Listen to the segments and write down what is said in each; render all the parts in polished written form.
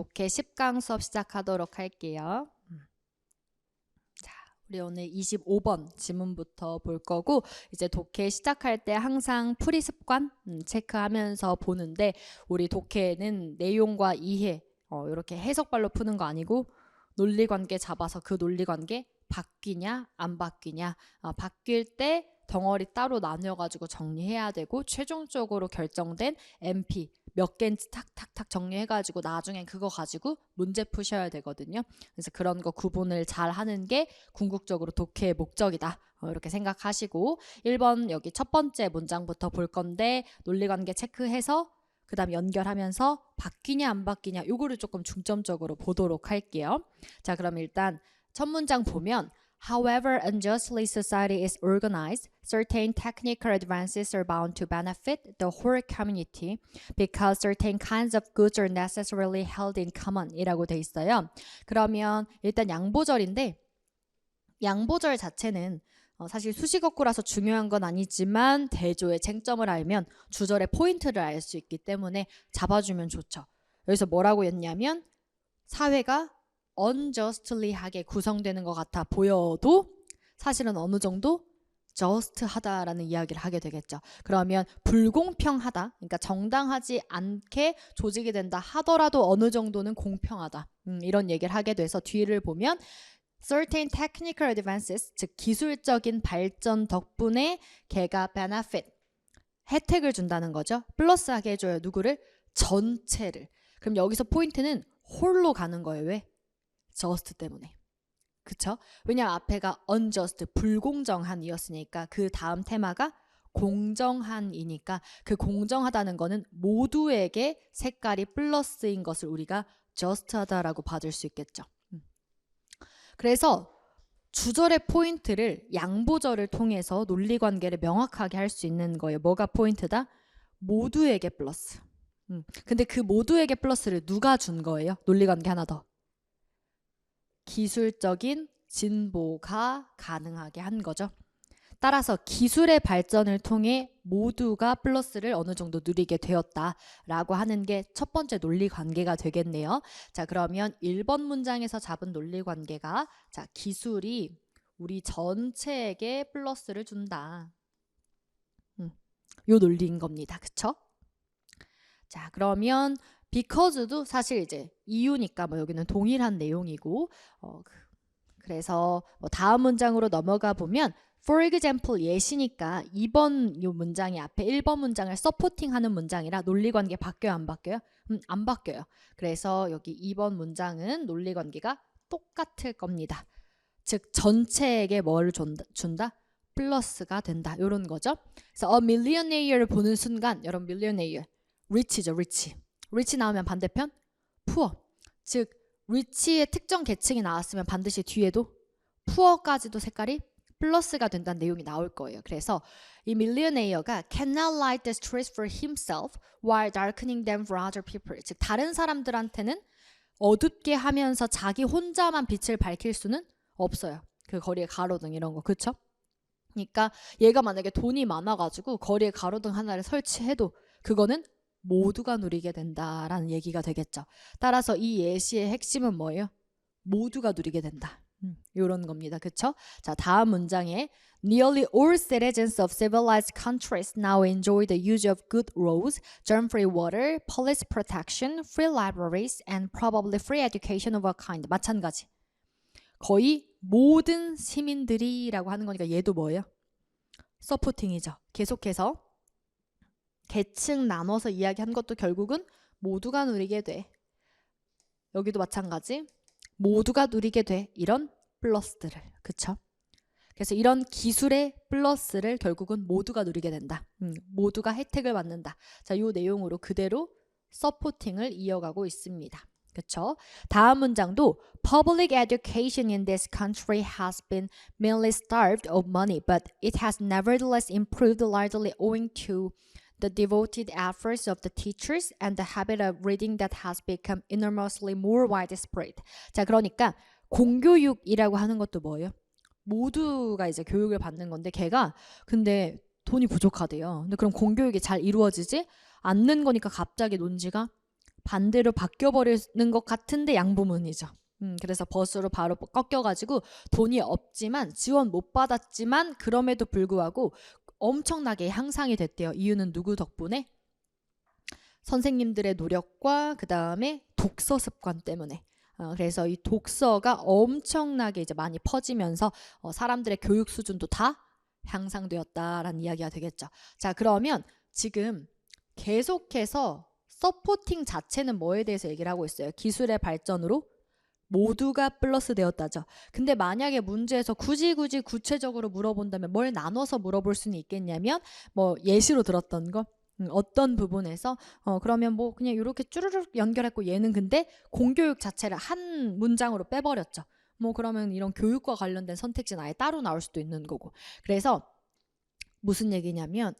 독해 10강 수업 시작하도록 할게요. 자, 우리 오늘 25번 지문부터 볼 거고, 이제 독해 시작할 때 항상 풀이 습관 체크하면서 보는데, 우리 독해는 내용과 이해 이렇게 해석발로 푸는 거 아니고 논리관계 잡아서 그 논리관계 바뀌냐 안 바뀌냐, 바뀔 때 덩어리 따로 나뉘어가지고 정리해야 되고, 최종적으로 결정된 MP 몇 개인지 탁탁탁 정리해가지고 나중엔 그거 가지고 문제 푸셔야 되거든요. 그래서 그런 거 구분을 잘 하는 게 궁극적으로 독해의 목적이다, 이렇게 생각하시고, 1번 여기 첫 번째 문장부터 볼 건데, 논리관계 체크해서 그 다음 연결하면서 바뀌냐 안 바뀌냐 요거를 조금 중점적으로 보도록 할게요. 자, 그럼 일단 첫 문장 보면 However unjustly society is organized, certain technical advances are bound to benefit the whole community because certain kinds of goods are necessarily held in common 이라고 돼 있어요. 그러면 일단 양보절인데, 양보절 자체는 사실 수식어구라서 중요한 건 아니지만 대조의 쟁점을 알면 주절의 포인트를 알 수 있기 때문에 잡아주면 좋죠. 여기서 뭐라고 했냐면, 사회가 unjustly하게 구성되는 것 같아 보여도 사실은 어느 정도 just하다라는 이야기를 하게 되겠죠. 그러면 불공평하다, 그러니까 정당하지 않게 조직이 된다 하더라도 어느 정도는 공평하다, 이런 얘기를 하게 돼서 뒤를 보면 certain technical advances, 즉 기술적인 발전 덕분에 걔가 benefit, 혜택을 준다는 거죠. 플러스하게 해줘요. 누구를? 전체를. 그럼 여기서 포인트는 whole로 가는 거예요. 왜? just 때문에. 그쵸? 왜냐면 앞에가 unjust, 불공정한이었으니까 그 다음 테마가 공정한이니까 그 공정하다는 거는 모두에게 색깔이 플러스인 것을 우리가 just하다라고 받을 수 있겠죠. 그래서 주절의 포인트를 양보절을 통해서 논리관계를 명확하게 할 수 있는 거예요. 뭐가 포인트다? 모두에게 플러스. 근데 그 모두에게 플러스를 누가 준 거예요? 논리관계 하나 더. 기술적인 진보가 가능하게 한 거죠. 따라서 기술의 발전을 통해 모두가 플러스를 어느 정도 누리게 되었다라고 하는 게 첫 번째 논리관계가 되겠네요. 자, 그러면 1번 문장에서 잡은 논리관계가, 자, 기술이 우리 전체에게 플러스를 준다. 요 논리인 겁니다. 그쵸? 자, 그러면 because도 사실 이제 이유니까 뭐 여기는 동일한 내용이고, 그래서 다음 문장으로 넘어가 보면 for example 예시니까 2번 요 문장이 앞에 1번 문장을 서포팅하는 문장이라 논리관계 바뀌어요 안 바뀌어요? 안 바뀌어요. 그래서 여기 2번 문장은 논리관계가 똑같을 겁니다. 즉 전체에게 뭘 준다? 플러스가 된다, 이런 거죠. 그래서 a millionaire를 보는 순간 여러분 millionaire rich죠, rich 나오면 반대편 poor, 즉 rich의 특정 계층이 나왔으면 반드시 뒤에도 poor까지도 색깔이 플러스가 된다는 내용이 나올 거예요. 그래서 이 millionaire가 cannot light the streets for himself while darkening them for other people, 즉 다른 사람들한테는 어둡게 하면서 자기 혼자만 빛을 밝힐 수는 없어요. 그 거리에 가로등 이런 거, 그쵸? 그러니까 얘가 만약에 돈이 많아가지고 거리에 가로등 하나를 설치해도 그거는 모두가 누리게 된다라는 얘기가 되겠죠. 따라서 이 예시의 핵심은 뭐예요? 모두가 누리게 된다, 이런 겁니다. 그쵸? 자, 다음 문장에 Nearly all citizens of civilized countries now enjoy the use of good roads, germ-free water, police protection, free libraries, and probably free education of a kind. 마찬가지. 거의 모든 시민들이라고 하는 거니까 얘도 뭐예요? 서포팅이죠. 계속해서 계층 나눠서 이야기한 것도 결국은 모두가 누리게 돼. 여기도 마찬가지. 모두가 누리게 돼. 이런 플러스들을. 그쵸? 그래서 이런 기술의 플러스를 결국은 모두가 누리게 된다. 모두가 혜택을 받는다. 자, 이 내용으로 그대로 서포팅을 이어가고 있습니다. 그쵸? 다음 문장도 Public education in this country has been mainly starved of money, but it has nevertheless improved largely owing to the devoted efforts of the teachers and the habit of reading that has become enormously more widespread. 자, 그러니까 공교육이라고 하는 것도 뭐예요? 모두가 이제 교육을 받는 건데 걔가 근데 돈이 부족하대요. 근데 그럼 공교육이 잘 이루어지지 않는 거니까 갑자기 논지가 반대로 바뀌어버리는 것 같은데 양부문이죠. 그래서 버스로 바로 꺾여가지고 돈이 없지만 지원 못 받았지만 그럼에도 불구하고 엄청나게 향상이 됐대요. 이유는 누구 덕분에? 선생님들의 노력과 그 다음에 독서 습관 때문에. 그래서 이 독서가 엄청나게 이제 많이 퍼지면서 사람들의 교육 수준도 다 향상되었다라는 이야기가 되겠죠. 자, 그러면 지금 계속해서 서포팅 자체는 뭐에 대해서 얘기를 하고 있어요? 기술의 발전으로 모두가 플러스 되었다죠. 근데 만약에 문제에서 굳이 구체적으로 물어본다면 뭘 나눠서 물어볼 수는 있겠냐면 뭐 예시로 들었던 거 어떤 부분에서 그러면 뭐 그냥 이렇게 쭈르륵 연결했고 얘는 근데 공교육 자체를 한 문장으로 빼버렸죠. 뭐 그러면 이런 교육과 관련된 선택지는 아예 따로 나올 수도 있는 거고. 그래서 무슨 얘기냐면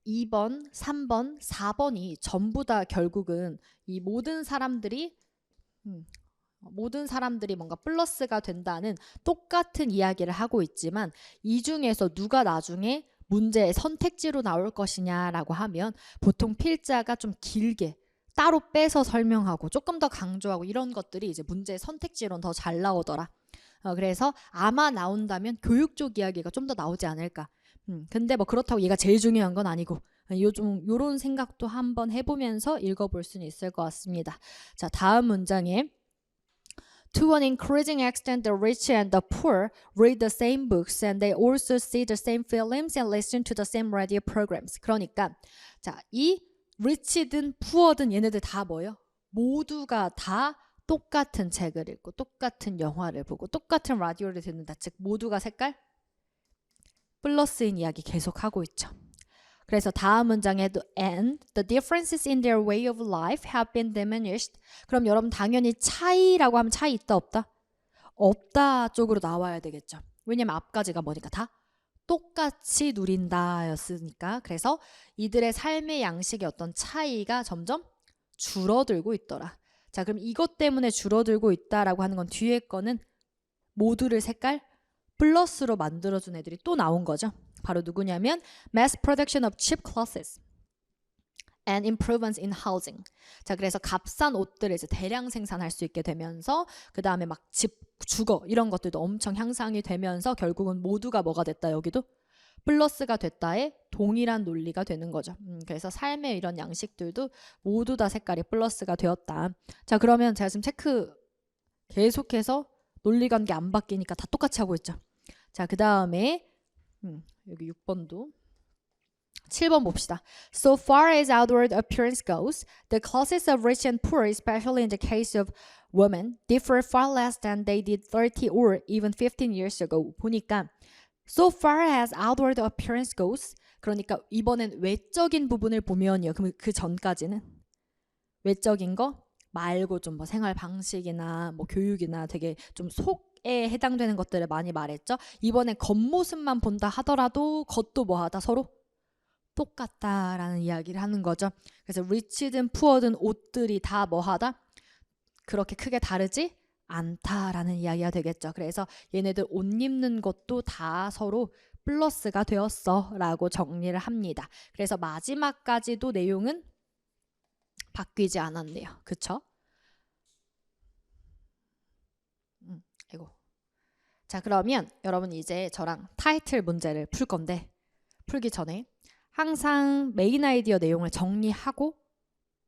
2번, 3번, 4번이 전부 다 결국은 이 모든 사람들이 뭔가 플러스가 된다는 똑같은 이야기를 하고 있지만 이 중에서 누가 나중에 문제의 선택지로 나올 것이냐라고 하면 보통 필자가 좀 길게 따로 빼서 설명하고 조금 더 강조하고 이런 것들이 이제 문제의 선택지로는 더 잘 나오더라. 그래서 아마 나온다면 교육 쪽 이야기가 좀 더 나오지 않을까. 근데 뭐 그렇다고 얘가 제일 중요한 건 아니고 요런 생각도 한번 해보면서 읽어볼 수는 있을 것 같습니다. 자, 다음 문장에 To an increasing extent, the rich and the poor read the same books and they also see the same films and listen to the same radio programs. 그러니까 자, 이 rich든 poor든 얘네들 다 뭐예요? 모두가 다 똑같은 책을 읽고 똑같은 영화를 보고 똑같은 라디오를 듣는다. 즉 모두가 색깔 플러스인 이야기 계속하고 있죠. 그래서 다음 문장에도 and the differences in their way of life have been diminished. 그럼 여러분 당연히 차이라고 하면 차이 있다 없다? 없다 쪽으로 나와야 되겠죠. 왜냐면 앞까지가 뭐니까 다 똑같이 누린다 였으니까. 그래서 이들의 삶의 양식의 어떤 차이가 점점 줄어들고 있더라. 자, 그럼 이것 때문에 줄어들고 있다라고 하는 건 뒤에 거는 모두를 색깔 플러스로 만들어준 애들이 또 나온 거죠. 바로 누구냐면 mass production of cheap clothes and improvements in housing. 자, 그래서 값싼 옷들을 이제 대량 생산할 수 있게 되면서 그 다음에 막 집, 주거 이런 것들도 엄청 향상이 되면서 결국은 모두가 뭐가 됐다 여기도 플러스가 됐다에 동일한 논리가 되는 거죠. 그래서 삶의 이런 양식들도 모두 다 색깔이 플러스가 되었다. 자, 그러면 제가 지금 체크 계속해서 논리관계 안 바뀌니까 다 똑같이 하고 있죠. 자, 그 다음에 여기 6번도 7번 봅시다. So far as outward appearance goes, the classes of rich and poor, especially in the case of women, differ far less than they did 30 or even 15 years ago. 보니까 so far as outward appearance goes, 그러니까 이번엔 외적인 부분을 보면요. 그럼 그 전까지는 외적인 거 말고 좀 뭐 생활 방식이나 뭐 교육이나 되게 좀 속에 해당되는 것들을 많이 말했죠. 이번에 겉모습만 본다 하더라도 겉도 뭐하다 서로 똑같다라는 이야기를 하는 거죠. 그래서 리치든 푸어든 옷들이 다 뭐하다 그렇게 크게 다르지 않다라는 이야기가 되겠죠. 그래서 얘네들 옷 입는 것도 다 서로 플러스가 되었어 라고 정리를 합니다. 그래서 마지막까지도 내용은 바뀌지 않았네요. 그쵸? 아이고. 자, 그러면 여러분 이제 저랑 타이틀 문제를 풀 건데 풀기 전에 항상 메인 아이디어 내용을 정리하고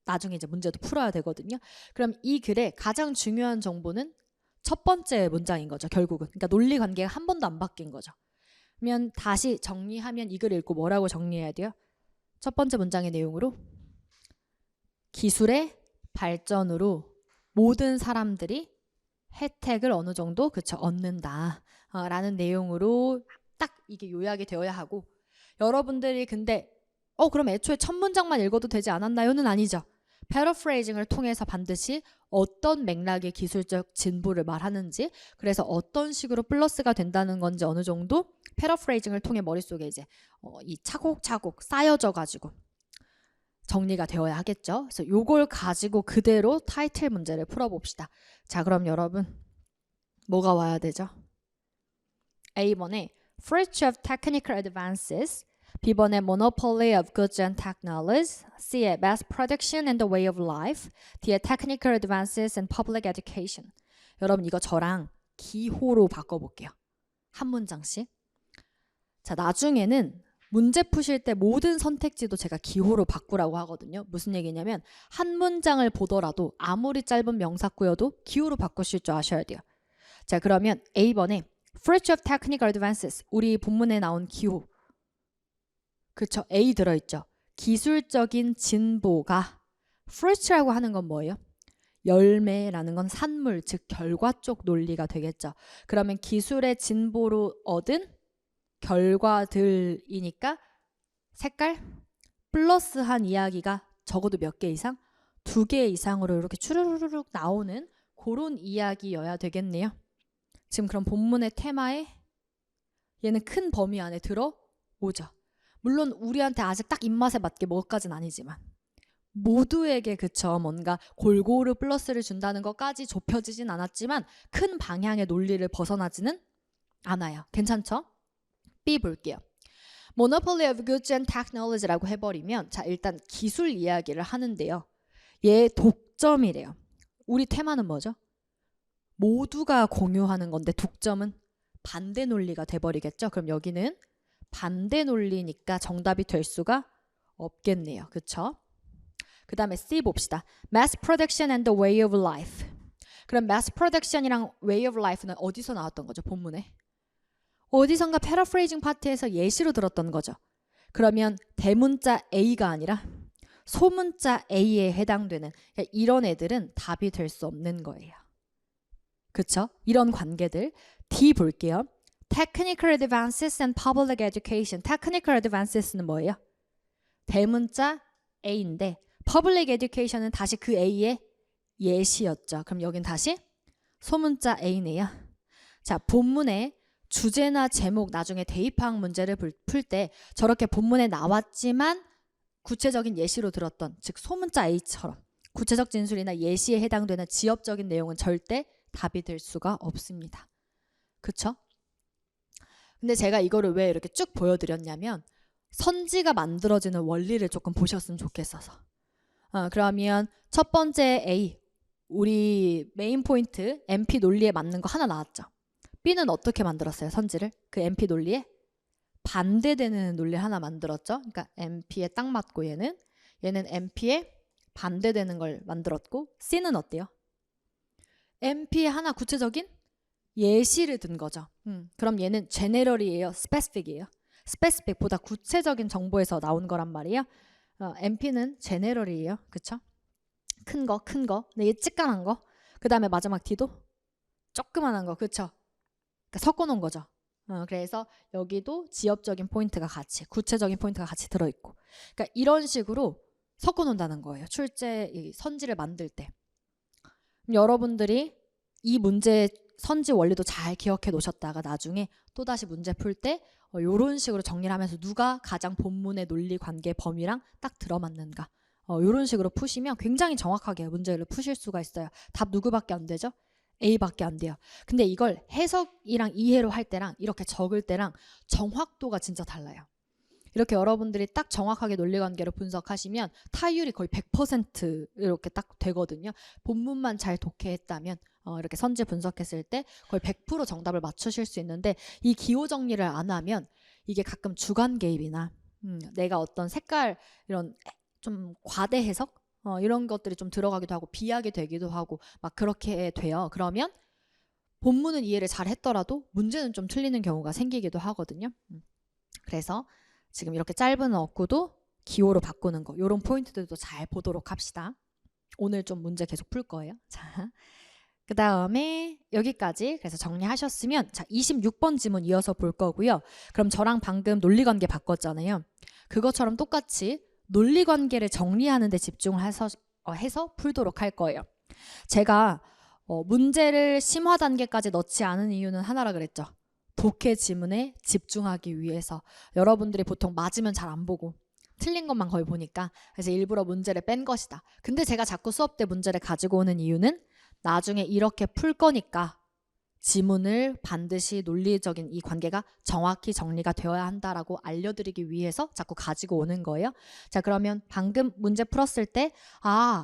나중에 이제 문제도 풀어야 되거든요. 그럼 이 글의 가장 중요한 정보는 첫 번째 문장인 거죠. 결국은. 그러니까 논리 관계가 한 번도 안 바뀐 거죠. 그러면 다시 정리하면 이 글을 읽고 뭐라고 정리해야 돼요? 첫 번째 문장의 내용으로 기술의 발전으로 모든 사람들이 혜택을 어느 정도 얻는다 라는 내용으로 딱 이게 요약이 되어야 하고 여러분들이 근데 그럼 애초에 첫 문장만 읽어도 되지 않았나요?는 아니죠. 패러프레이징을 통해서 반드시 어떤 맥락의 기술적 진보를 말하는지 그래서 어떤 식으로 플러스가 된다는 건지 어느 정도 패러프레이징을 통해 머릿속에 이제 이 차곡차곡 쌓여져 가지고 정리가 되어야 하겠죠. 그래서 요걸 가지고 그대로 타이틀 문제를 풀어봅시다. 자, 그럼 여러분 뭐가 와야 되죠? A번에 For each of technical advances B번에 monopoly of goods and technologies. C에 mass production and the way of life. D에 technical advances and public education. 여러분 이거 저랑 기호로 바꿔볼게요. 한 문장씩. 자, 나중에는 문제 푸실 때 모든 선택지도 제가 기호로 바꾸라고 하거든요. 무슨 얘기냐면 한 문장을 보더라도 아무리 짧은 명사구여도 기호로 바꾸실 줄 아셔야 돼요. 자, 그러면 A번에 Fruit of Technical Advances. 우리 본문에 나온 기호. 그쵸? A 들어있죠. 기술적인 진보가 fruit라고 하는 건 뭐예요? 열매라는 건 산물, 즉 결과 쪽 논리가 되겠죠. 그러면 기술의 진보로 얻은 결과들이니까 색깔 플러스한 이야기가 적어도 몇 개 이상? 2개 이상으로 이렇게 추르르륵 나오는 그런 이야기여야 되겠네요. 지금 그럼 본문의 테마에 얘는 큰 범위 안에 들어오죠. 물론 우리한테 아직 딱 입맛에 맞게 뭐까지는 아니지만 모두에게 그쵸 뭔가 골고루 플러스를 준다는 것까지 좁혀지진 않았지만 큰 방향의 논리를 벗어나지는 않아요. 괜찮죠? B 볼게요. Monopoly of goods and technology라고 해버리면 자 일단 기술 이야기를 하는데요. 얘 독점이래요. 우리 테마는 뭐죠? 모두가 공유하는 건데 독점은 반대 논리가 돼버리겠죠. 그럼 여기는 반대 논리니까 정답이 될 수가 없겠네요. 그쵸? 그 다음에 C 봅시다. Mass production and the way of life. 그럼 mass production이랑 way of life는 어디서 나왔던 거죠? 본문에. 어디선가 패러프레이징 파트에서 예시로 들었던 거죠. 그러면 대문자 A가 아니라 소문자 A에 해당되는 그러니까 이런 애들은 답이 될 수 없는 거예요. 그쵸? 이런 관계들. D 볼게요. Technical advances and public education. Technical advances는 뭐예요? 대문자 A인데 public education은 다시 그 A의 예시였죠. 그럼 여긴 다시 소문자 A네요. 자, 본문에 주제나 제목 나중에 대입학 문제를 풀 때 저렇게 본문에 나왔지만 구체적인 예시로 들었던 즉 소문자 A처럼 구체적 진술이나 예시에 해당되는 지엽적인 내용은 절대 답이 될 수가 없습니다. 그쵸? 근데 제가 이거를 왜 이렇게 쭉 보여드렸냐면 선지가 만들어지는 원리를 조금 보셨으면 좋겠어서. 그러면 첫 번째 A 우리 메인 포인트 MP 논리에 맞는 거 하나 나왔죠. B는 어떻게 만들었어요? 선지를? 그 MP 논리에 반대되는 논리 하나 만들었죠. 그러니까 MP에 딱 맞고 얘는 MP에 반대되는 걸 만들었고 C는 어때요? MP에 하나 구체적인 예시를 든 거죠. 그럼 얘는 general이에요? specific이에요? specific보다 구체적인 정보에서 나온 거란 말이에요. MP는 general이에요. 그쵸? 큰 거. 근데 얘 찌깐한 거. 그 다음에 마지막 D도 조그만한 거. 그쵸? 그러니까 섞어놓은 거죠. 그래서 여기도 지엽적인 포인트가 같이 구체적인 포인트가 같이 들어있고 그러니까 이런 식으로 섞어놓는다는 거예요. 출제 선지를 만들 때. 여러분들이 이 문제 선지 원리도 잘 기억해 놓으셨다가 나중에 또다시 문제 풀 때 이런 식으로 정리를 하면서 누가 가장 본문의 논리 관계 범위랑 딱 들어맞는가 이런 식으로 푸시면 굉장히 정확하게 문제를 푸실 수가 있어요. 답 누구밖에 안 되죠? A밖에 안 돼요. 근데 이걸 해석이랑 이해로 할 때랑 이렇게 적을 때랑 정확도가 진짜 달라요. 이렇게 여러분들이 딱 정확하게 논리관계를 분석하시면 타율이 거의 100% 이렇게 딱 되거든요. 본문만 잘 독해했다면 이렇게 선지 분석했을 때 거의 100% 정답을 맞추실 수 있는데 이 기호 정리를 안 하면 이게 가끔 주관 개입이나 내가 어떤 색깔 이런 좀 과대 해석 이런 것들이 좀 들어가기도 하고 비하게 되기도 하고 막 그렇게 돼요. 그러면 본문은 이해를 잘 했더라도 문제는 좀 틀리는 경우가 생기기도 하거든요. 그래서 지금 이렇게 짧은 어구도 기호로 바꾸는 거 이런 포인트들도 잘 보도록 합시다. 오늘 좀 문제 계속 풀 거예요. 자, 그 다음에 여기까지 그래서 정리하셨으면 자 26번 지문 이어서 볼 거고요. 그럼 저랑 방금 논리관계 바꿨잖아요. 그것처럼 똑같이 논리관계를 정리하는 데 집중을 해서 풀도록 할 거예요. 제가 문제를 심화 단계까지 넣지 않은 이유는 하나라 그랬죠. 독해 지문에 집중하기 위해서. 여러분들이 보통 맞으면 잘 안 보고 틀린 것만 거의 보니까 그래서 일부러 문제를 뺀 것이다. 근데 제가 자꾸 수업 때 문제를 가지고 오는 이유는 나중에 이렇게 풀 거니까 지문을 반드시 논리적인 이 관계가 정확히 정리가 되어야 한다라고 알려드리기 위해서 자꾸 가지고 오는 거예요. 자, 그러면 방금 문제 풀었을 때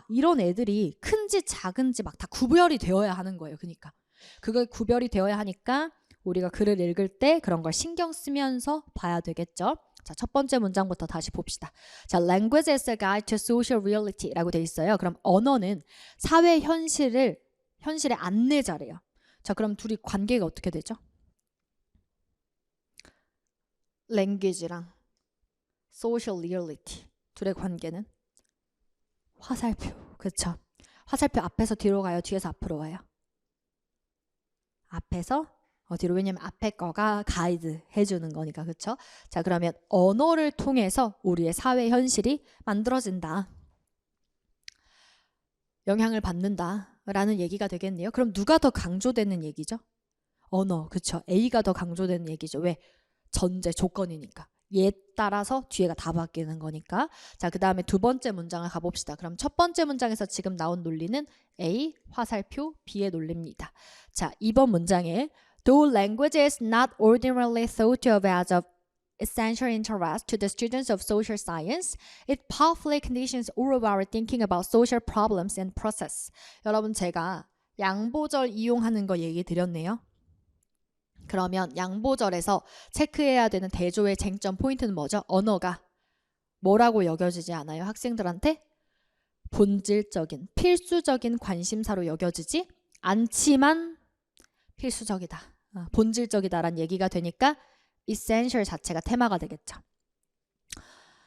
이런 애들이 큰지 작은지 막 다 구별이 되어야 하는 거예요. 그러니까 그걸 구별이 되어야 하니까 우리가 글을 읽을 때 그런 걸 신경 쓰면서 봐야 되겠죠. 자, 첫 번째 문장부터 다시 봅시다. 자, language is a guide to social reality라고 돼 있어요. 그럼 언어는 사회 현실의 안내자래요. 자, 그럼 둘이 관계가 어떻게 되죠? language랑 social reality 둘의 관계는 화살표. 그렇죠? 화살표 앞에서 뒤로 가요? 뒤에서 앞으로 와요? 앞에서 뒤로. 왜냐면 앞에 거가 가이드 해주는 거니까. 그렇죠? 자, 그러면 언어를 통해서 우리의 사회 현실이 만들어진다. 영향을 받는다 라는 얘기가 되겠네요. 그럼 누가 더 강조되는 얘기죠? 언어. 그쵸? A가 더 강조되는 얘기죠. 왜? 전제 조건이니까. 얘 따라서 뒤에가 다 바뀌는 거니까. 자, 그 다음에 두 번째 문장을 가봅시다. 그럼 첫 번째 문장에서 지금 나온 논리는 A, 화살표, B의 논리입니다. 자, 2번 문장에 Though language is not ordinarily thought of as of essential interest to the students of social science, it powerfully conditions all of our thinking about social problems and process. 여러분, 제가 양보절 이용하는 거 얘기 드렸네요. 그러면 양보절에서 체크해야 되는 대조의 쟁점 포인트는 뭐죠? 언어가 뭐라고 여겨지지 않아요? 학생들한테 본질적인, 필수적인 관심사로 여겨지지 않지만 필수적이다, 본질적이다라는 얘기가 되니까 essential 자체가 테마가 되겠죠.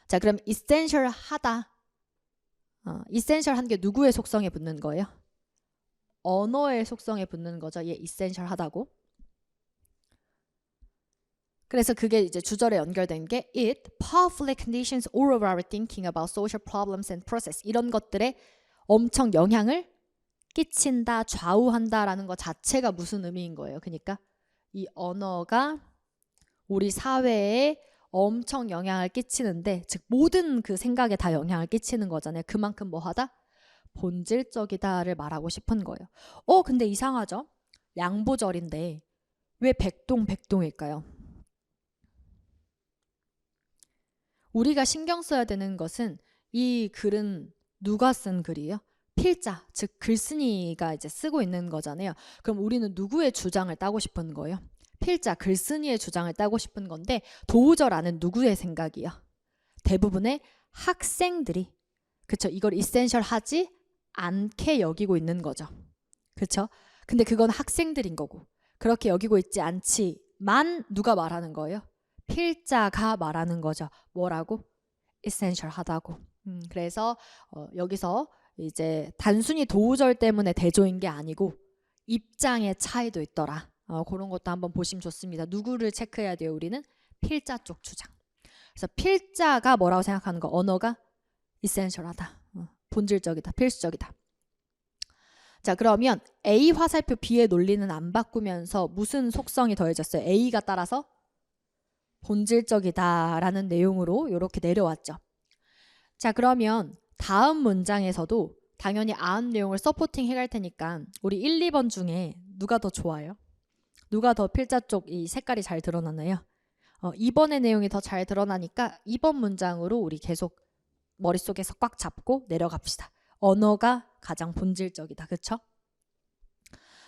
자, 그럼 essential 하다. essential 한 게 누구의 속성에 붙는 거예요? 언어의 속성에 붙는 거죠. 얘 essential 하다고. 그래서 그게 이제 주절에 연결된 게 it powerfully conditions all of our thinking about social problems and process. 이런 것들에 엄청 영향을 끼친다, 좌우한다라는 것 자체가 무슨 의미인 거예요. 그러니까 이 언어가 우리 사회에 엄청 영향을 끼치는데, 즉 모든 그 생각에 다 영향을 끼치는 거잖아요. 그만큼 뭐하다? 본질적이다를 말하고 싶은 거예요. 근데 이상하죠? 양보절인데 왜 백동일까요? 우리가 신경 써야 되는 것은 이 글은 누가 쓴 글이에요? 필자, 즉 글쓴이가 이제 쓰고 있는 거잖아요. 그럼 우리는 누구의 주장을 따고 싶은 거예요? 필자, 글쓴이의 주장을 따고 싶은 건데 도우절 안은 누구의 생각이요? 대부분의 학생들이, 그쵸? 이걸 이센셜 하지 않게 여기고 있는 거죠. 그쵸? 근데 그건 학생들인 거고, 그렇게 여기고 있지 않지만 누가 말하는 거예요? 필자가 말하는 거죠. 뭐라고? essential 하다고. 그래서 여기서 이제 단순히 도우절 때문에 대조인 게 아니고 입장의 차이도 있더라. 그런 것도 한번 보시면 좋습니다. 누구를 체크해야 돼요? 우리는 필자 쪽 주장. 그래서 필자가 뭐라고 생각하는 거? 언어가 essential하다. 본질적이다. 필수적이다. 자, 그러면 A 화살표 B의 논리는 안 바꾸면서 무슨 속성이 더해졌어요? A가 따라서 본질적이다라는 내용으로 이렇게 내려왔죠. 자, 그러면 다음 문장에서도 당연히 아은 내용을 서포팅 해갈 테니까 우리 1, 2번 중에 누가 더 좋아요? 누가 더 필자 쪽 이 색깔이 잘 드러나나요? 2번의 내용이 더 잘 드러나니까 2번 문장으로 우리 계속 머릿속에서 꽉 잡고 내려갑시다. 언어가 가장 본질적이다. 그쵸?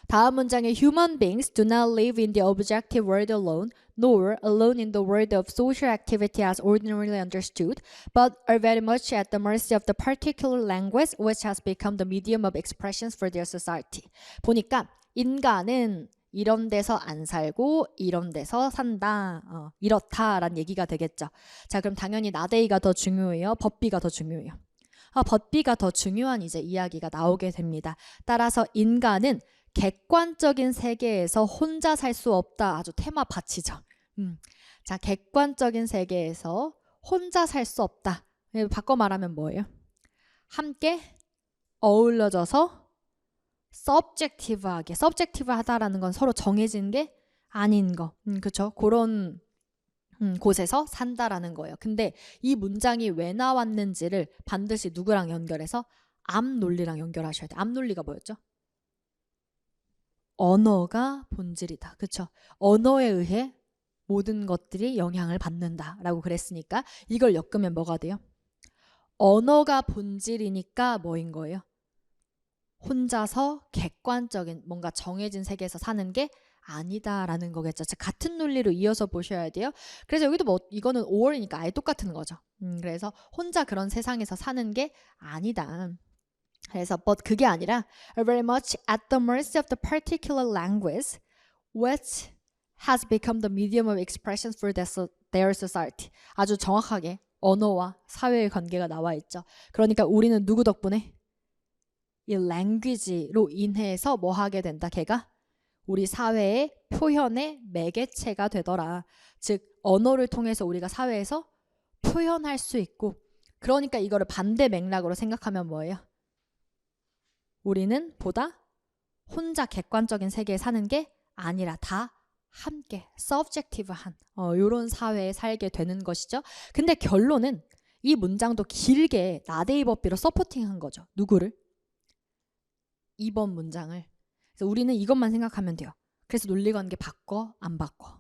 다음 문장에 Human beings do not live in the objective world alone, nor alone in the world of social activity as ordinarily understood, but are very much at the mercy of the particular language which has become the medium of expressions for their society. 보니까 인간은 이런 데서 안 살고 이런 데서 산다. 이렇다라는 얘기가 되겠죠. 자, 그럼 당연히 나데이가 더 중요해요? 법비가 더 중요해요? 법비가 더 중요한 이제 이야기가 나오게 됩니다. 따라서 인간은 객관적인 세계에서 혼자 살 수 없다. 아주 테마 받치죠. 자, 객관적인 세계에서 혼자 살 수 없다. 바꿔 말하면 뭐예요? 함께 어울려져서 subjective하게, subjective하다라는 건 서로 정해진 게 아닌 거. 그렇죠? 그런 곳에서 산다라는 거예요. 근데 이 문장이 왜 나왔는지를 반드시 누구랑 연결해서 앞 논리랑 연결하셔야 돼요. 앞 논리가 뭐였죠? 언어가 본질이다. 그쵸? 언어에 의해 모든 것들이 영향을 받는다라고 그랬으니까 이걸 엮으면 뭐가 돼요? 언어가 본질이니까 뭐인 거예요? 혼자서 객관적인 뭔가 정해진 세계에서 사는 게 아니다라는 거겠죠. 즉 같은 논리로 이어서 보셔야 돼요. 그래서 여기도 뭐 이거는 5월이니까 아예 똑같은 거죠. 그래서 혼자 그런 세상에서 사는 게 아니다. 그래서 but 그게 아니라 are very much at the mercy of the particular language which has become the medium of expression for their society. 아주 정확하게 언어와 사회의 관계가 나와 있죠. 그러니까 우리는 누구 덕분에? 이 language로 인해서 뭐 하게 된다? 걔가 우리 사회의 표현의 매개체가 되더라. 즉 언어를 통해서 우리가 사회에서 표현할 수 있고, 그러니까 이거를 반대 맥락으로 생각하면 뭐예요? 우리는 보다 혼자 객관적인 세계에 사는 게 아니라 다 함께 subjective한 이런 사회에 살게 되는 것이죠. 근데 결론은 이 문장도 길게 나데이버비로 서포팅한 거죠. 누구를? 2번 문장을. 그래서 우리는 이것만 생각하면 돼요. 그래서 논리관계 바꿔? 안 바꿔?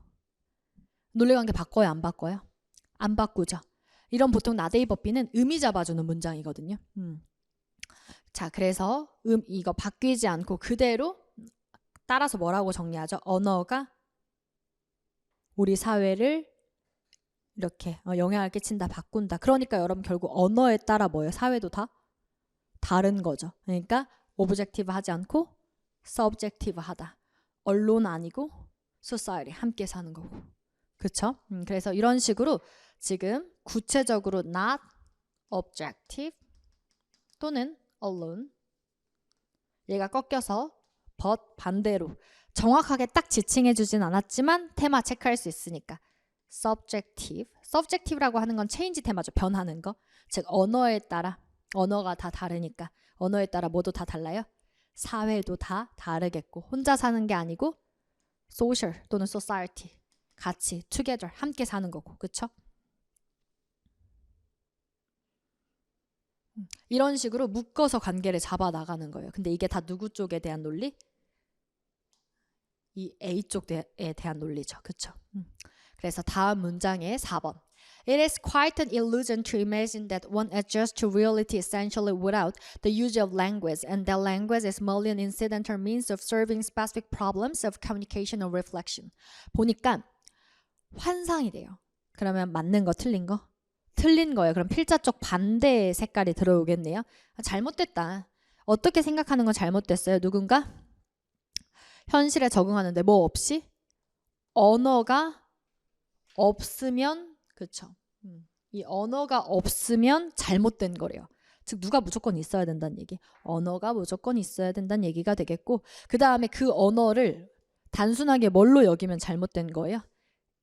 논리관계 바꿔요? 안 바꿔요? 안 바꾸죠. 이런 보통 나데이버비는 의미 잡아주는 문장이거든요. 자, 그래서 이거 바뀌지 않고 그대로 따라서 뭐라고 정리하죠? 언어가 우리 사회를 이렇게 영향을 끼친다, 바꾼다. 그러니까 여러분 결국 언어에 따라 뭐예요? 사회도 다 다른 거죠. 그러니까 오브젝티브 하지 않고 서브젝티브 하다. 언론 아니고 society 함께 사는 거고. 그쵸? 그래서 이런 식으로 지금 구체적으로 not objective 또는 alone, 얘가 꺾여서 but 반대로 정확하게 딱 지칭해 주진 않았지만 테마 체크할 수 있으니까 subjective. subjective라고 하는 건 change 테마죠. 변하는 거. 즉 언어에 따라, 언어가 다 다르니까 언어에 따라 뭐도 다 달라요? 사회도 다 다르겠고, 혼자 사는 게 아니고 social 또는 society, 같이 together 함께 사는 거고. 그쵸? 이런 식으로 묶어서 관계를 잡아 나가는 거예요. 근데 이게 다 누구 쪽에 대한 논리? 이 A 쪽에 대한 논리죠. 그쵸? 그래서 다음 문장의 4번. It is quite an illusion to imagine that one adjusts to reality essentially without the use of language, and that language is merely an incidental means of serving specific problems of communication or reflection. 보니까 환상이 돼요. 그러면 맞는 거, 틀린 거? 틀린 거예요. 그럼 필자 쪽 반대의 색깔이 들어오겠네요. 잘못됐다. 어떻게 생각하는 건 잘못됐어요. 누군가 현실에 적응하는데 뭐 없이? 언어가 없으면, 그쵸? 이 언어가 없으면 잘못된 거래요. 즉 누가 무조건 있어야 된다는 얘기. 언어가 무조건 있어야 된다는 얘기가 되겠고, 그 다음에 그 언어를 단순하게 뭘로 여기면 잘못된 거예요?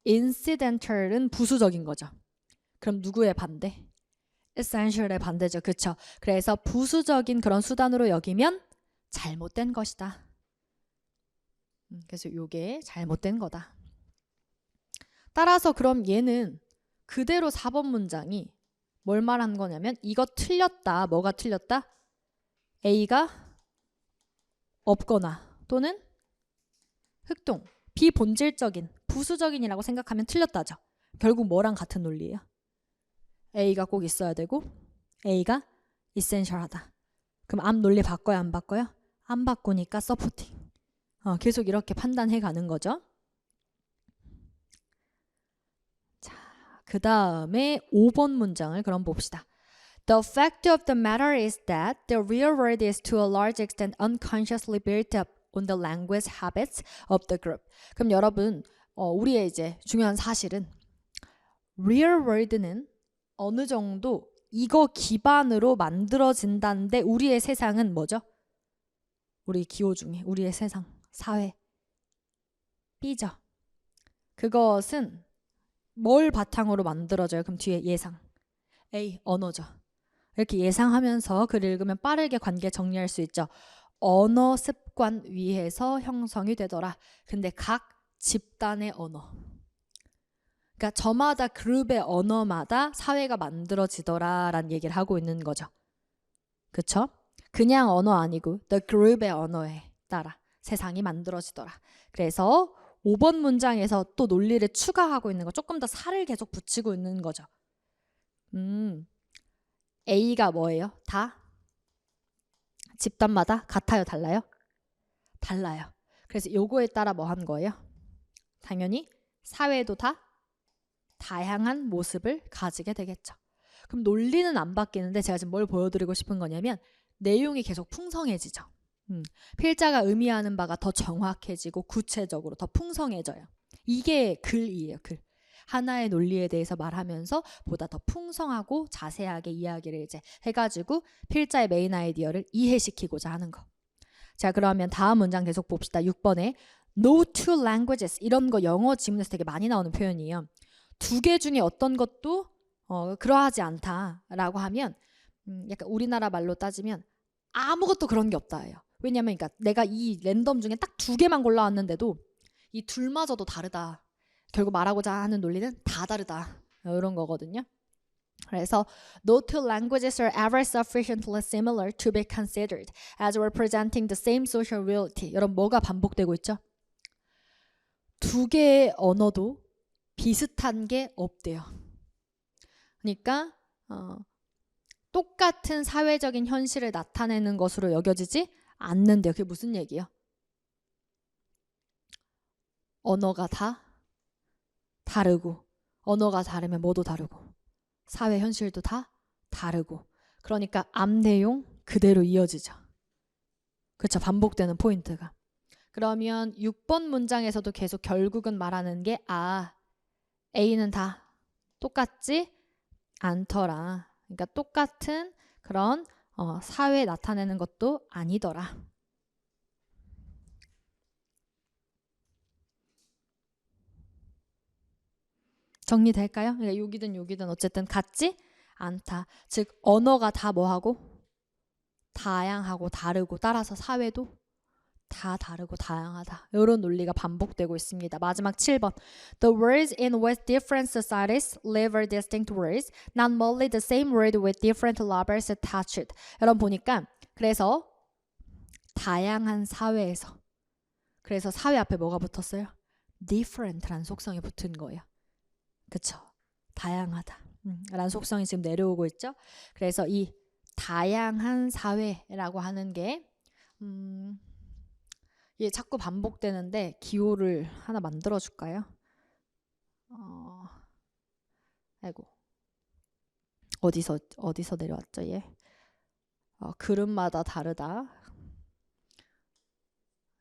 incidental은 부수적인 거죠. 그럼 누구의 반대? essential의 반대죠. 그쵸? 그래서 부수적인 그런 수단으로 여기면 잘못된 것이다. 그래서 이게 잘못된 거다. 따라서 그럼 얘는 그대로 4번 문장이 뭘 말하는 거냐면 이거 틀렸다. 뭐가 틀렸다? A가 없거나 또는 흑동, 비본질적인, 부수적인이라고 생각하면 틀렸다죠. 결국 뭐랑 같은 논리예요? A가 꼭 있어야 되고 A가 essential하다. 그럼 앞 논리 바꿔요? 안 바꿔요? 안 바꾸니까 서포팅. 계속 이렇게 판단해 가는 거죠. 자, 그 다음에 5번 문장을 그럼 봅시다. The fact of the matter is that the real world is to a large extent unconsciously built up on the language habits of the group. 그럼 여러분, 우리의 이제 중요한 사실은 real world는 어느 정도 이거 기반으로 만들어진다는데 우리의 세상은 뭐죠? 우리 기호 중에 우리의 세상, 사회, B죠. 그것은 뭘 바탕으로 만들어져요? 그럼 뒤에 예상. A, 언어죠. 이렇게 예상하면서 글을 읽으면 빠르게 관계 정리할 수 있죠. 언어 습관 위에서 형성이 되더라. 근데 각 집단의 언어. 그러니까 저마다 그룹의 언어마다 사회가 만들어지더라라는 얘기를 하고 있는 거죠. 그쵸? 그냥 언어 아니고 the group의 언어에 따라 세상이 만들어지더라. 그래서 5번 문장에서 또 논리를 추가하고 있는 거, 조금 더 살을 계속 붙이고 있는 거죠. A가 뭐예요? 다 집단마다 같아요? 달라요? 달라요. 그래서 요거에 따라 뭐 한 거예요? 당연히 사회도 다 다양한 모습을 가지게 되겠죠. 그럼 논리는 안 바뀌는데 제가 지금 뭘 보여드리고 싶은 거냐면 내용이 계속 풍성해지죠. 필자가 의미하는 바가 더 정확해지고 구체적으로 더 풍성해져요. 이게 글이에요. 글. 하나의 논리에 대해서 말하면서 보다 더 풍성하고 자세하게 이야기를 이제 해가지고 필자의 메인 아이디어를 이해시키고자 하는 거. 자, 그러면 다음 문장 계속 봅시다. 6번에 no two languages 이런 거 영어 지문에서 되게 많이 나오는 표현이에요. 두 개 중에 어떤 것도 그러하지 않다라고 하면 약간 우리나라 말로 따지면 아무것도 그런 게 없다예요. 왜냐면 그러니까 내가 이 랜덤 중에 딱 두 개만 골라왔는데도 이 둘마저도 다르다. 결국 말하고자 하는 논리는 다 다르다. 이런 거거든요. 그래서 no two languages are ever sufficiently similar to be considered as representing the same social reality. 여러분 뭐가 반복되고 있죠? 두 개의 언어도 비슷한 게 없대요. 그러니까 똑같은 사회적인 현실을 나타내는 것으로 여겨지지 않는데요. 그게 무슨 얘기예요? 언어가 다 다르고 언어가 다르면 뭐도 다르고 사회 현실도 다 다르고 그러니까 앞 내용 그대로 이어지죠. 그렇죠. 반복되는 포인트가. 그러면 6번 문장에서도 계속 결국은 말하는 게 A는 다 똑같지 않더라. 그러니까 똑같은 그런 사회 나타내는 것도 아니더라. 정리될까요? 그러니까 여기든 어쨌든 같지 않다. 즉 언어가 다 뭐하고 다양하고 다르고 따라서 사회도 다 다르고 다양하다. 이런 논리가 반복되고 있습니다. 마지막 7번. The words in which different societies live are distinct words, not merely the same word with different labels attached. 여러분 보니까 그래서 다양한 사회에서 그래서 사회 앞에 뭐가 붙었어요? different라는 속성이 붙은 거예요. 그쵸? 다양하다. 라는 속성이 지금 내려오고 있죠. 그래서 이 다양한 사회라고 하는 게 이게 자꾸 반복되는데 기호를 하나 만들어 줄까요? 아이고 어디서 내려왔죠 얘? 그룹마다 다르다.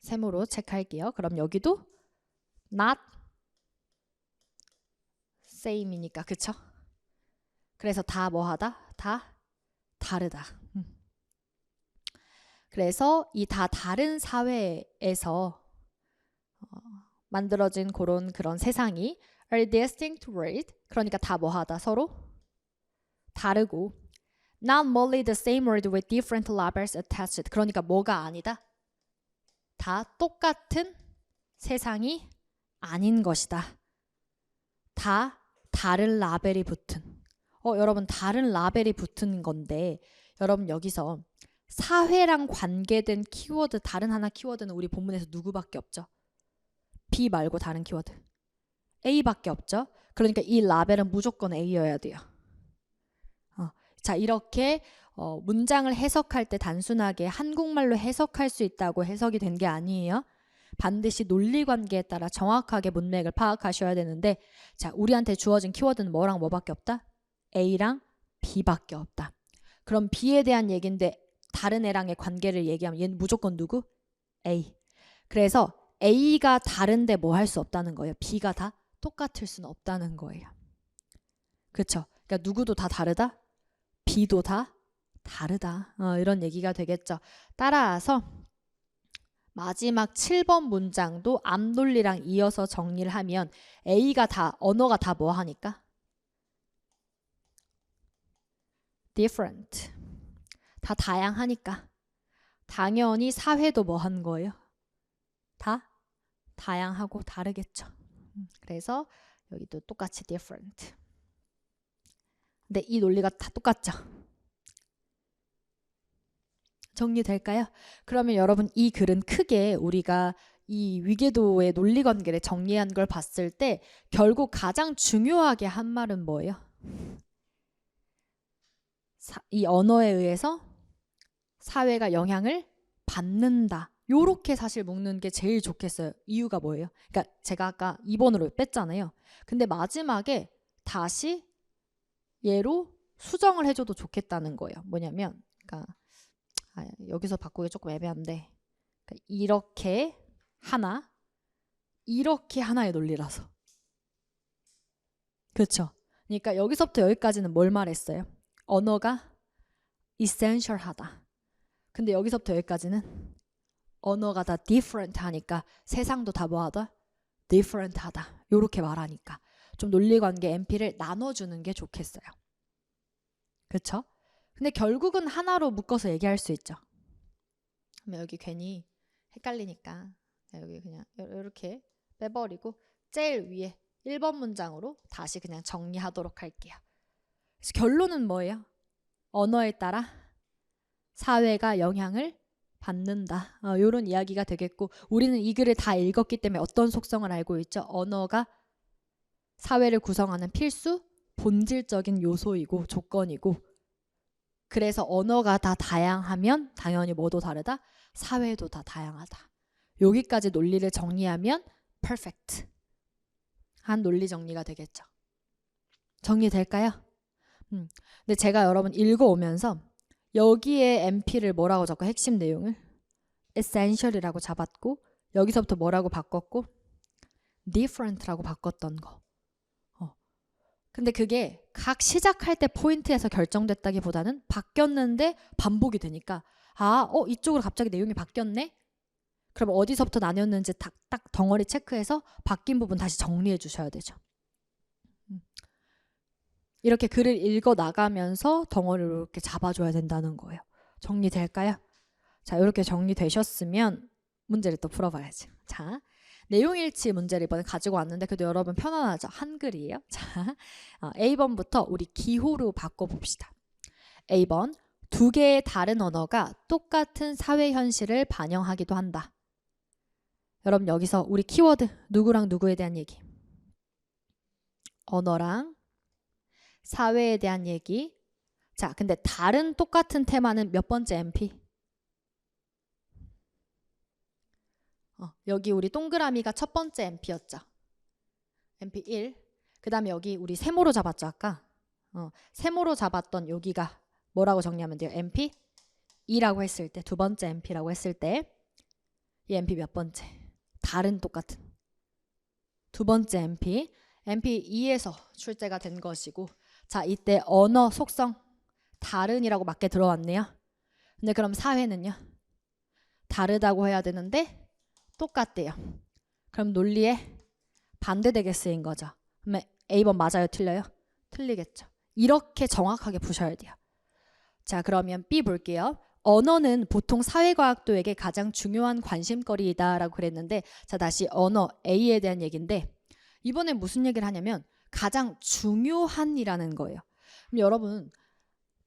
세모로 체크할게요. 그럼 여기도 not same이니까 그쵸? 그래서 다 뭐하다? 다 다르다. 그래서 이 다 다른 사회에서 만들어진 그런 세상이 are distinct world 그러니까 다 뭐하다 서로 다르고 not merely the same word with different labels attached 그러니까 뭐가 아니다 다 똑같은 세상이 아닌 것이다 다 다른 라벨이 붙은 여러분 다른 라벨이 붙은 건데 여러분 여기서 사회랑 관계된 키워드 다른 하나 키워드는 우리 본문에서 누구밖에 없죠 B 말고 다른 키워드 A밖에 없죠. 그러니까 이 라벨은 무조건 A여야 돼요. 자 이렇게 문장을 해석할 때 단순하게 한국말로 해석할 수 있다고 해석이 된 게 아니에요. 반드시 논리관계에 따라 정확하게 문맥을 파악하셔야 되는데 자 우리한테 주어진 키워드는 뭐랑 뭐밖에 없다? A랑 B밖에 없다. 그럼 B에 대한 얘기인데 다른 애랑의 관계를 얘기하면 얘는 무조건 누구? A. 그래서 A가 다른데 뭐 할 수 없다는 거예요. B가 다 똑같을 수는 없다는 거예요. 그렇죠? 그러니까 누구도 다 다르다? B도 다 다르다. 이런 얘기가 되겠죠. 따라서 마지막 7번 문장도 앞논리랑 이어서 정리를 하면 A가 다 언어가 다 뭐 하니까? different. 다 다양하니까. 당연히 사회도 뭐 하는 거예요? 다 다양하고 다르겠죠. 그래서 여기도 똑같이 different. 근데 이 논리가 다 똑같죠. 정리될까요? 그러면 여러분 이 글은 크게 우리가 이 위계도의 논리관계를 정리한 걸 봤을 때 결국 가장 중요하게 한 말은 뭐예요? 이 언어에 의해서 사회가 영향을 받는다. 요렇게 사실 묶는 게 제일 좋겠어요. 이유가 뭐예요? 그러니까 제가 아까 2번으로 뺐잖아요. 근데 마지막에 다시 얘로 수정을 해줘도 좋겠다는 거예요. 뭐냐면 그러니까 여기서 바꾸기 조금 애매한데 그러니까 이렇게 하나 이렇게 하나의 논리라서 그렇죠. 그러니까 여기서부터 여기까지는 뭘 말했어요? 언어가 essential하다. 근데 여기서부터 여기까지는 언어가 다 different 하니까 세상도 다 뭐하다? different 하다. 요렇게 말하니까 좀 논리관계 NP를 나눠주는 게 좋겠어요. 그쵸? 근데 결국은 하나로 묶어서 얘기할 수 있죠. 그러면 여기 괜히 헷갈리니까 여기 그냥 이렇게 빼버리고 제일 위에 1번 문장으로 다시 그냥 정리하도록 할게요. 그래서 결론은 뭐예요? 언어에 따라 사회가 영향을 받는다. 이런 이야기가 되겠고 우리는 이 글을 다 읽었기 때문에 어떤 속성을 알고 있죠? 언어가 사회를 구성하는 필수 본질적인 요소이고 조건이고 그래서 언어가 다 다양하면 당연히 뭐도 다르다? 사회도 다 다양하다. 여기까지 논리를 정리하면 perfect 한 논리 정리가 되겠죠. 정리될까요? 근데 제가 여러분 읽어오면서 여기에 NP를 뭐라고 적고 핵심 내용을 essential이라고 잡았고 여기서부터 뭐라고 바꿨고 different라고 바꿨던 거. 근데 그게 각 시작할 때 포인트에서 결정됐다기보다는 바뀌었는데 반복이 되니까 이쪽으로 갑자기 내용이 바뀌었네? 그럼 어디서부터 나뉘었는지 딱 덩어리 체크해서 바뀐 부분 다시 정리해 주셔야 되죠. 이렇게 글을 읽어 나가면서 덩어리를 이렇게 잡아줘야 된다는 거예요. 정리될까요? 자, 이렇게 정리되셨으면 문제를 또 풀어봐야지. 자, 내용일치 문제를 이번에 가지고 왔는데 그래도 여러분 편안하죠? 한글이에요. 자, A번부터 우리 기호로 바꿔봅시다. A번, 두 개의 다른 언어가 똑같은 사회 현실을 반영하기도 한다. 여러분 여기서 우리 키워드 누구랑 누구에 대한 얘기? 언어랑 사회에 대한 얘기. 자, 근데 다른 똑같은 테마는 몇 번째 NP? 여기 우리 동그라미가 첫 번째 NP였죠. NP 1. 그 다음에 여기 우리 세모로 잡았죠 아까. 세모로 잡았던 여기가 뭐라고 정리하면 돼요? NP 2라고 했을 때, 두 번째 NP라고 했을 때 이 NP 몇 번째? 다른 똑같은 두 번째 NP. NP 2에서 출제가 된 것이고 자, 이때 언어 속성 다른이라고 맞게 들어왔네요. 근데 그럼 사회는요? 다르다고 해야 되는데 똑같대요. 그럼 논리에 반대되게 쓰인 거죠. 그러면 A번 맞아요? 틀려요? 틀리겠죠. 이렇게 정확하게 푸셔야 돼요. 자, 그러면 B 볼게요. 언어는 보통 사회과학도에게 가장 중요한 관심거리이다 라고 그랬는데 자, 다시 언어 A에 대한 얘기인데 이번엔 무슨 얘기를 하냐면 가장 중요한이라는 거예요. 그럼 여러분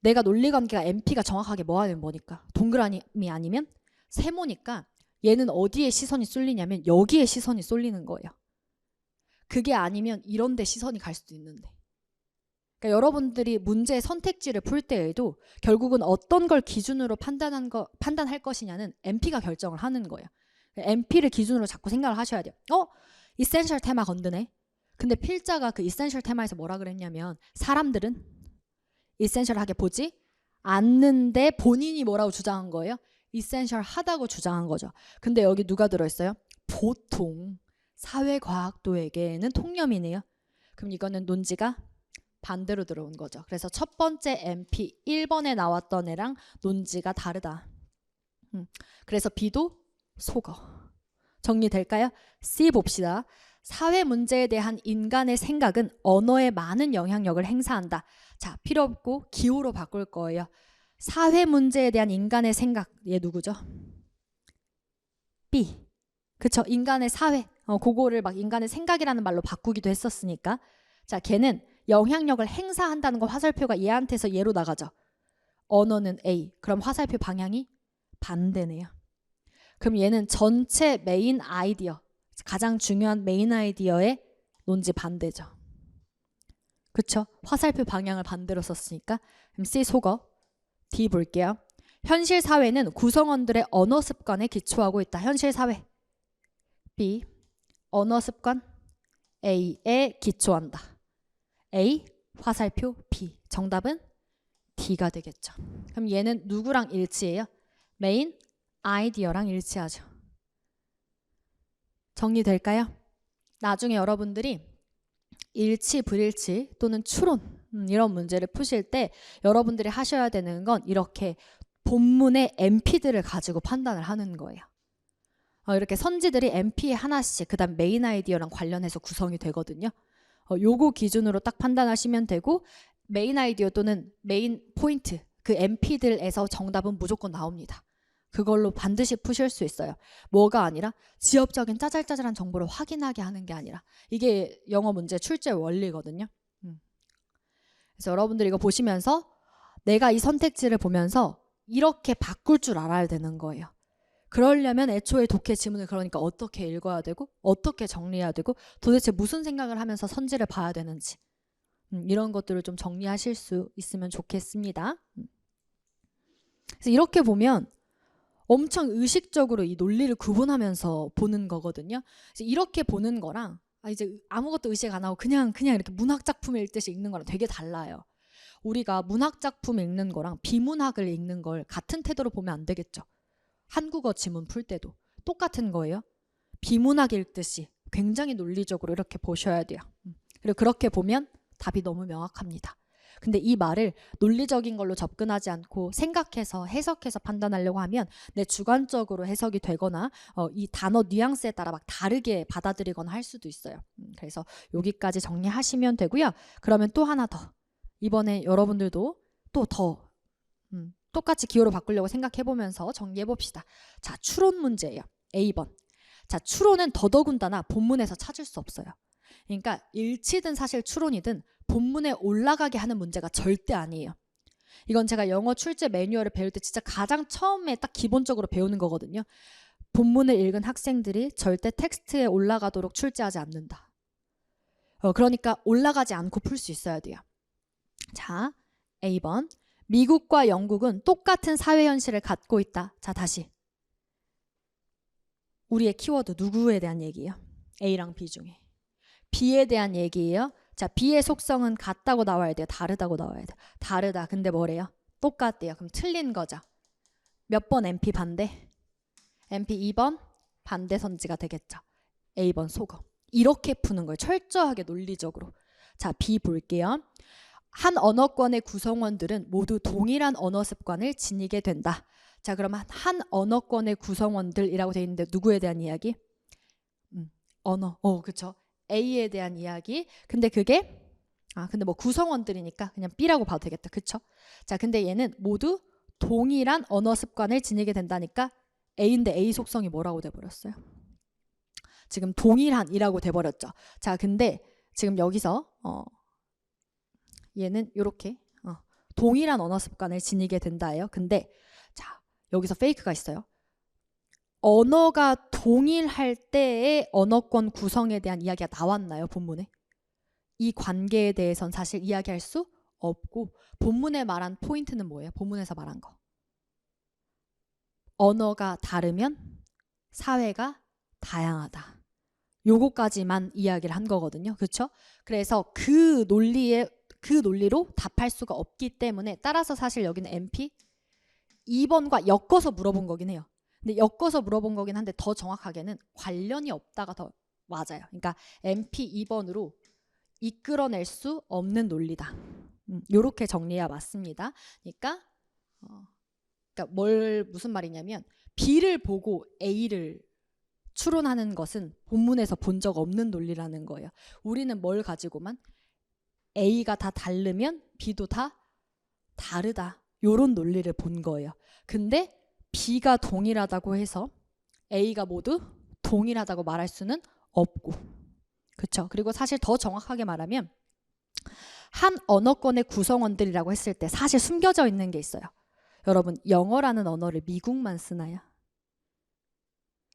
내가 논리관계가 NP가 정확하게 뭐 하면 뭐니까? 동그라미 아니면 세모니까 얘는 어디에 시선이 쏠리냐면 여기에 시선이 쏠리는 거예요. 그게 아니면 이런 데 시선이 갈 수도 있는데. 그러니까 여러분들이 문제의 선택지를 풀 때에도 결국은 어떤 걸 기준으로 판단할 것이냐는 NP가 결정을 하는 거예요. NP를 기준으로 자꾸 생각을 하셔야 돼요. 이센셜 테마 건드네. 근데 필자가 그 이센셜 테마에서 뭐라 그랬냐면 사람들은 이센셜하게 보지 않는데 본인이 뭐라고 주장한 거예요? 이센셜 하다고 주장한 거죠. 근데 여기 누가 들어있어요? 보통 사회과학도에게는 통념이네요. 그럼 이거는 논지가 반대로 들어온 거죠. 그래서 첫 번째 NP 1번에 나왔던 애랑 논지가 다르다. 그래서 B도 속어. 정리될까요? C 봅시다. 사회 문제에 대한 인간의 생각은 언어에 많은 영향력을 행사한다. 자, 필요 없고 기호로 바꿀 거예요. 사회 문제에 대한 인간의 생각, 얘 누구죠? B. 그쵸? 인간의 사회. 그거를 막 인간의 생각이라는 말로 바꾸기도 했었으니까. 자, 걔는 영향력을 행사한다는 거 화살표가 얘한테서 얘로 나가죠. 언어는 A. 그럼 화살표 방향이 반대네요. 그럼 얘는 전체 메인 아이디어, 가장 중요한 메인 아이디어의 논지 반대죠. 그쵸? 화살표 방향을 반대로 썼으니까. 그럼 C 속어. D 볼게요. 현실 사회는 구성원들의 언어 습관에 기초하고 있다. 현실 사회. B. 언어 습관. A에 기초한다. A. 화살표 B. 정답은 D가 되겠죠. 그럼 얘는 누구랑 일치해요? 메인 아이디어랑 일치하죠. 정리될까요? 나중에 여러분들이 일치, 불일치 또는 추론 이런 문제를 푸실 때 여러분들이 하셔야 되는 건 이렇게 본문의 MP들을 가지고 판단을 하는 거예요. 이렇게 선지들이 MP에 하나씩 그 다음 메인 아이디어랑 관련해서 구성이 되거든요. 요거 기준으로 딱 판단하시면 되고 메인 아이디어 또는 메인 포인트 그 MP들에서 정답은 무조건 나옵니다. 그걸로 반드시 푸실 수 있어요. 뭐가 아니라 지엽적인 짜잘짜잘한 정보를 확인하게 하는 게 아니라 이게 영어 문제 출제 원리거든요. 그래서 여러분들이 이거 보시면서 내가 이 선택지를 보면서 이렇게 바꿀 줄 알아야 되는 거예요. 그러려면 애초에 독해 지문을 그러니까 어떻게 읽어야 되고 어떻게 정리해야 되고 도대체 무슨 생각을 하면서 선지를 봐야 되는지 이런 것들을 좀 정리하실 수 있으면 좋겠습니다. 그래서 이렇게 보면 엄청 의식적으로 이 논리를 구분하면서 보는 거거든요. 이렇게 보는 거랑 이제 아무것도 의식 안 하고 그냥 이렇게 문학 작품을 읽듯이 읽는 거랑 되게 달라요. 우리가 문학 작품 읽는 거랑 비문학을 읽는 걸 같은 태도로 보면 안 되겠죠. 한국어 지문 풀 때도 똑같은 거예요. 비문학 읽듯이 굉장히 논리적으로 이렇게 보셔야 돼요. 그리고 그렇게 보면 답이 너무 명확합니다. 근데 이 말을 논리적인 걸로 접근하지 않고 생각해서 해석해서 판단하려고 하면 내 주관적으로 해석이 되거나 이 단어 뉘앙스에 따라 막 다르게 받아들이거나 할 수도 있어요. 그래서 여기까지 정리하시면 되고요. 그러면 또 하나 더. 이번에 여러분들도 또 더 똑같이 기호로 바꾸려고 생각해보면서 정리해봅시다. 자, 추론 문제예요. A번. 자, 추론은 더더군다나 본문에서 찾을 수 없어요. 그러니까 일치든 사실 추론이든 본문에 올라가게 하는 문제가 절대 아니에요. 이건 제가 영어 출제 매뉴얼을 배울 때 진짜 가장 처음에 딱 기본적으로 배우는 거거든요. 본문을 읽은 학생들이 절대 텍스트에 올라가도록 출제하지 않는다. 그러니까 올라가지 않고 풀 수 있어야 돼요. 자, A번. 미국과 영국은 똑같은 사회 현실을 갖고 있다. 자, 다시. 우리의 키워드 누구에 대한 얘기예요? A랑 B 중에. B에 대한 얘기예요. 자, B의 속성은 같다고 나와야 돼요? 다르다고 나와야 돼요? 다르다. 근데 뭐래요? 똑같대요. 그럼 틀린 거죠. 몇 번 MP 반대? MP 2번 반대 선지가 되겠죠. A번 속어. 이렇게 푸는 거예요. 철저하게 논리적으로. 자, B 볼게요. 한 언어권의 구성원들은 모두 동일한 언어 습관을 지니게 된다. 자, 그러면 한 언어권의 구성원들이라고 되어 있는데 누구에 대한 이야기? 언어. 그렇죠. A에 대한 이야기. 근데 그게 근데 뭐 구성원들이니까 그냥 B라고 봐도 되겠다. 그렇죠? 자, 근데 얘는 모두 동일한 언어 습관을 지니게 된다니까 A인데 A 속성이 뭐라고 돼 버렸어요? 지금 동일한이라고 돼 버렸죠. 자, 근데 지금 여기서 얘는 이렇게 동일한 언어 습관을 지니게 된다예요. 근데 자, 여기서 페이크가 있어요. 언어가 동일할 때의 언어권 구성에 대한 이야기가 나왔나요? 본문에? 이 관계에 대해서는 사실 이야기할 수 없고 본문에 말한 포인트는 뭐예요? 본문에서 말한 거. 언어가 다르면 사회가 다양하다. 요거까지만 이야기를 한 거거든요. 그렇죠? 그래서 그 논리로 답할 수가 없기 때문에 따라서 사실 여기는 MP 2번과 엮어서 물어본 거긴 해요. 근데 엮어서 물어본 거긴 한데 더 정확하게는 관련이 없다가 더 맞아요. 그러니까 MP 2번으로 이끌어낼 수 없는 논리다. 요렇게 정리해야 맞습니다. 그러니까 무슨 말이냐면 B를 보고 A를 추론하는 것은 본문에서 본 적 없는 논리라는 거예요. 우리는 뭘 가지고만 A가 다 다르면 B도 다 다르다. 요런 논리를 본 거예요. 근데 B가 동일하다고 해서 A가 모두 동일하다고 말할 수는 없고. 그렇죠? 그리고 사실 더 정확하게 말하면 한 언어권의 구성원들이라고 했을 때 사실 숨겨져 있는 게 있어요. 여러분 영어라는 언어를 미국만 쓰나요?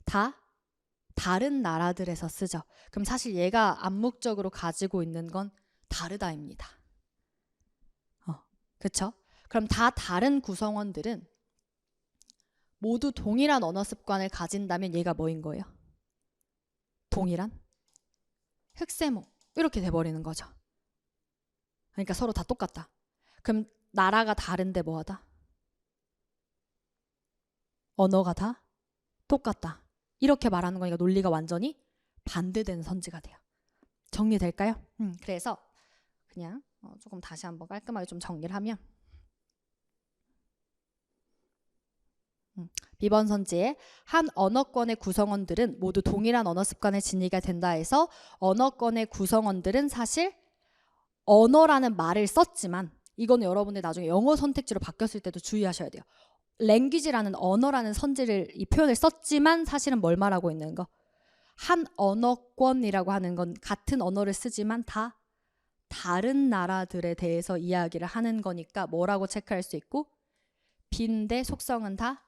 다 다른 나라들에서 쓰죠. 그럼 사실 얘가 암묵적으로 가지고 있는 건 다르다입니다. 그쵸? 그럼 다 다른 구성원들은 모두 동일한 언어 습관을 가진다면 얘가 뭐인 거예요? 동일한? 흑세모 이렇게 돼버리는 거죠. 그러니까 서로 다 똑같다. 그럼 나라가 다른데 뭐하다? 언어가 다 똑같다. 이렇게 말하는 거니까 논리가 완전히 반대되는 선지가 돼요. 정리될까요? 그래서 그냥 조금 다시 한번 깔끔하게 좀 정리를 하면 B번 선지에 한 언어권의 구성원들은 모두 동일한 언어 습관을 지니게 된다 해서 언어권의 구성원들은 사실 언어라는 말을 썼지만 이거는 여러분들 나중에 영어 선택지로 바뀌었을 때도 주의하셔야 돼요. language라는 언어라는 선지를 이 표현을 썼지만 사실은 뭘 말하고 있는 거? 한 언어권이라고 하는 건 같은 언어를 쓰지만 다 다른 나라들에 대해서 이야기를 하는 거니까 뭐라고 체크할 수 있고 B인데 속성은 다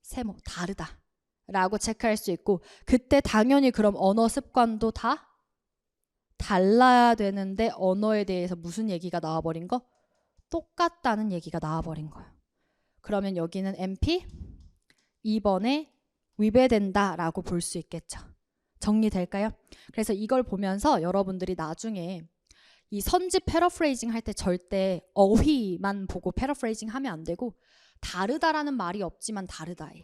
세모 다르다 라고 체크할 수 있고 그때 당연히 그럼 언어 습관도 다 달라야 되는데 언어에 대해서 무슨 얘기가 나와버린 거? 똑같다는 얘기가 나와버린 거예요. 그러면 여기는 NP 2번에 위배된다 라고 볼 수 있겠죠. 정리될까요? 그래서 이걸 보면서 여러분들이 나중에 이 선지 패러프레이징 할 때 절대 어휘만 보고 패러프레이징 하면 안 되고 다르다라는 말이 없지만 다르다예요.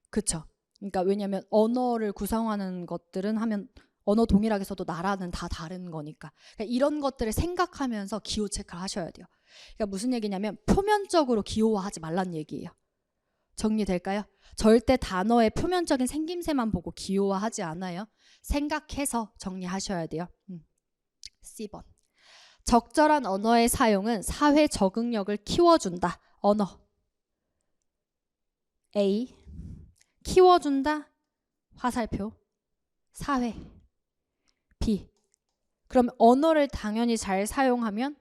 그쵸? 그러니까 왜냐하면 언어를 구성하는 것들은 하면 언어 동일하게 써도 나라는 다 다른 거니까. 그러니까 이런 것들을 생각하면서 기호 체크를 하셔야 돼요. 그러니까 무슨 얘기냐면 표면적으로 기호화하지 말란 얘기예요. 정리될까요? 절대 단어의 표면적인 생김새만 보고 기호화하지 않아요. 생각해서 정리하셔야 돼요. C번. 적절한 언어의 사용은 사회 적응력을 키워준다. 언어. A. 키워준다. 화살표. 사회. B. 그럼 언어를 당연히 잘 사용하면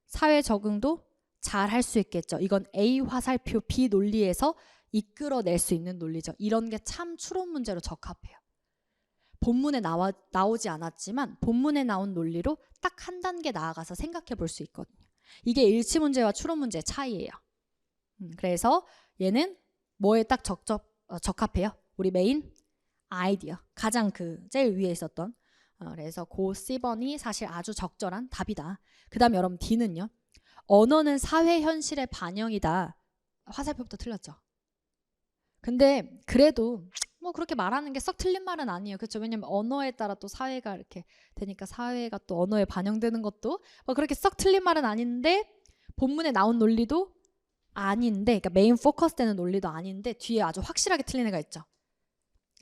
사회 적응도 잘 할 수 있겠죠. 이건 A 화살표 B 논리에서 이끌어낼 수 있는 논리죠. 이런 게 참 추론 문제로 적합해요. 본문에 나오지 않았지만 본문에 나온 논리로 딱 한 단계 나아가서 생각해 볼 수 있거든요. 이게 일치 문제와 추론 문제의 차이예요. 그래서 얘는 뭐에 딱 적합해요? 우리 메인 아이디어. 가장 제일 위에 있었던. 그래서 고 C번이 사실 아주 적절한 답이다. 그 다음 여러분 D는요. 언어는 사회 현실의 반영이다. 화살표부터 틀렸죠. 근데 그래도 뭐 그렇게 말하는 게 썩 틀린 말은 아니에요. 그렇죠? 왜냐면 언어에 따라 또 사회가 이렇게 되니까 사회가 또 언어에 반영되는 것도 뭐 그렇게 썩 틀린 말은 아닌데 본문에 나온 논리도 아닌데 그러니까 메인 포커스 되는 논리도 아닌데 뒤에 아주 확실하게 틀린 애가 있죠.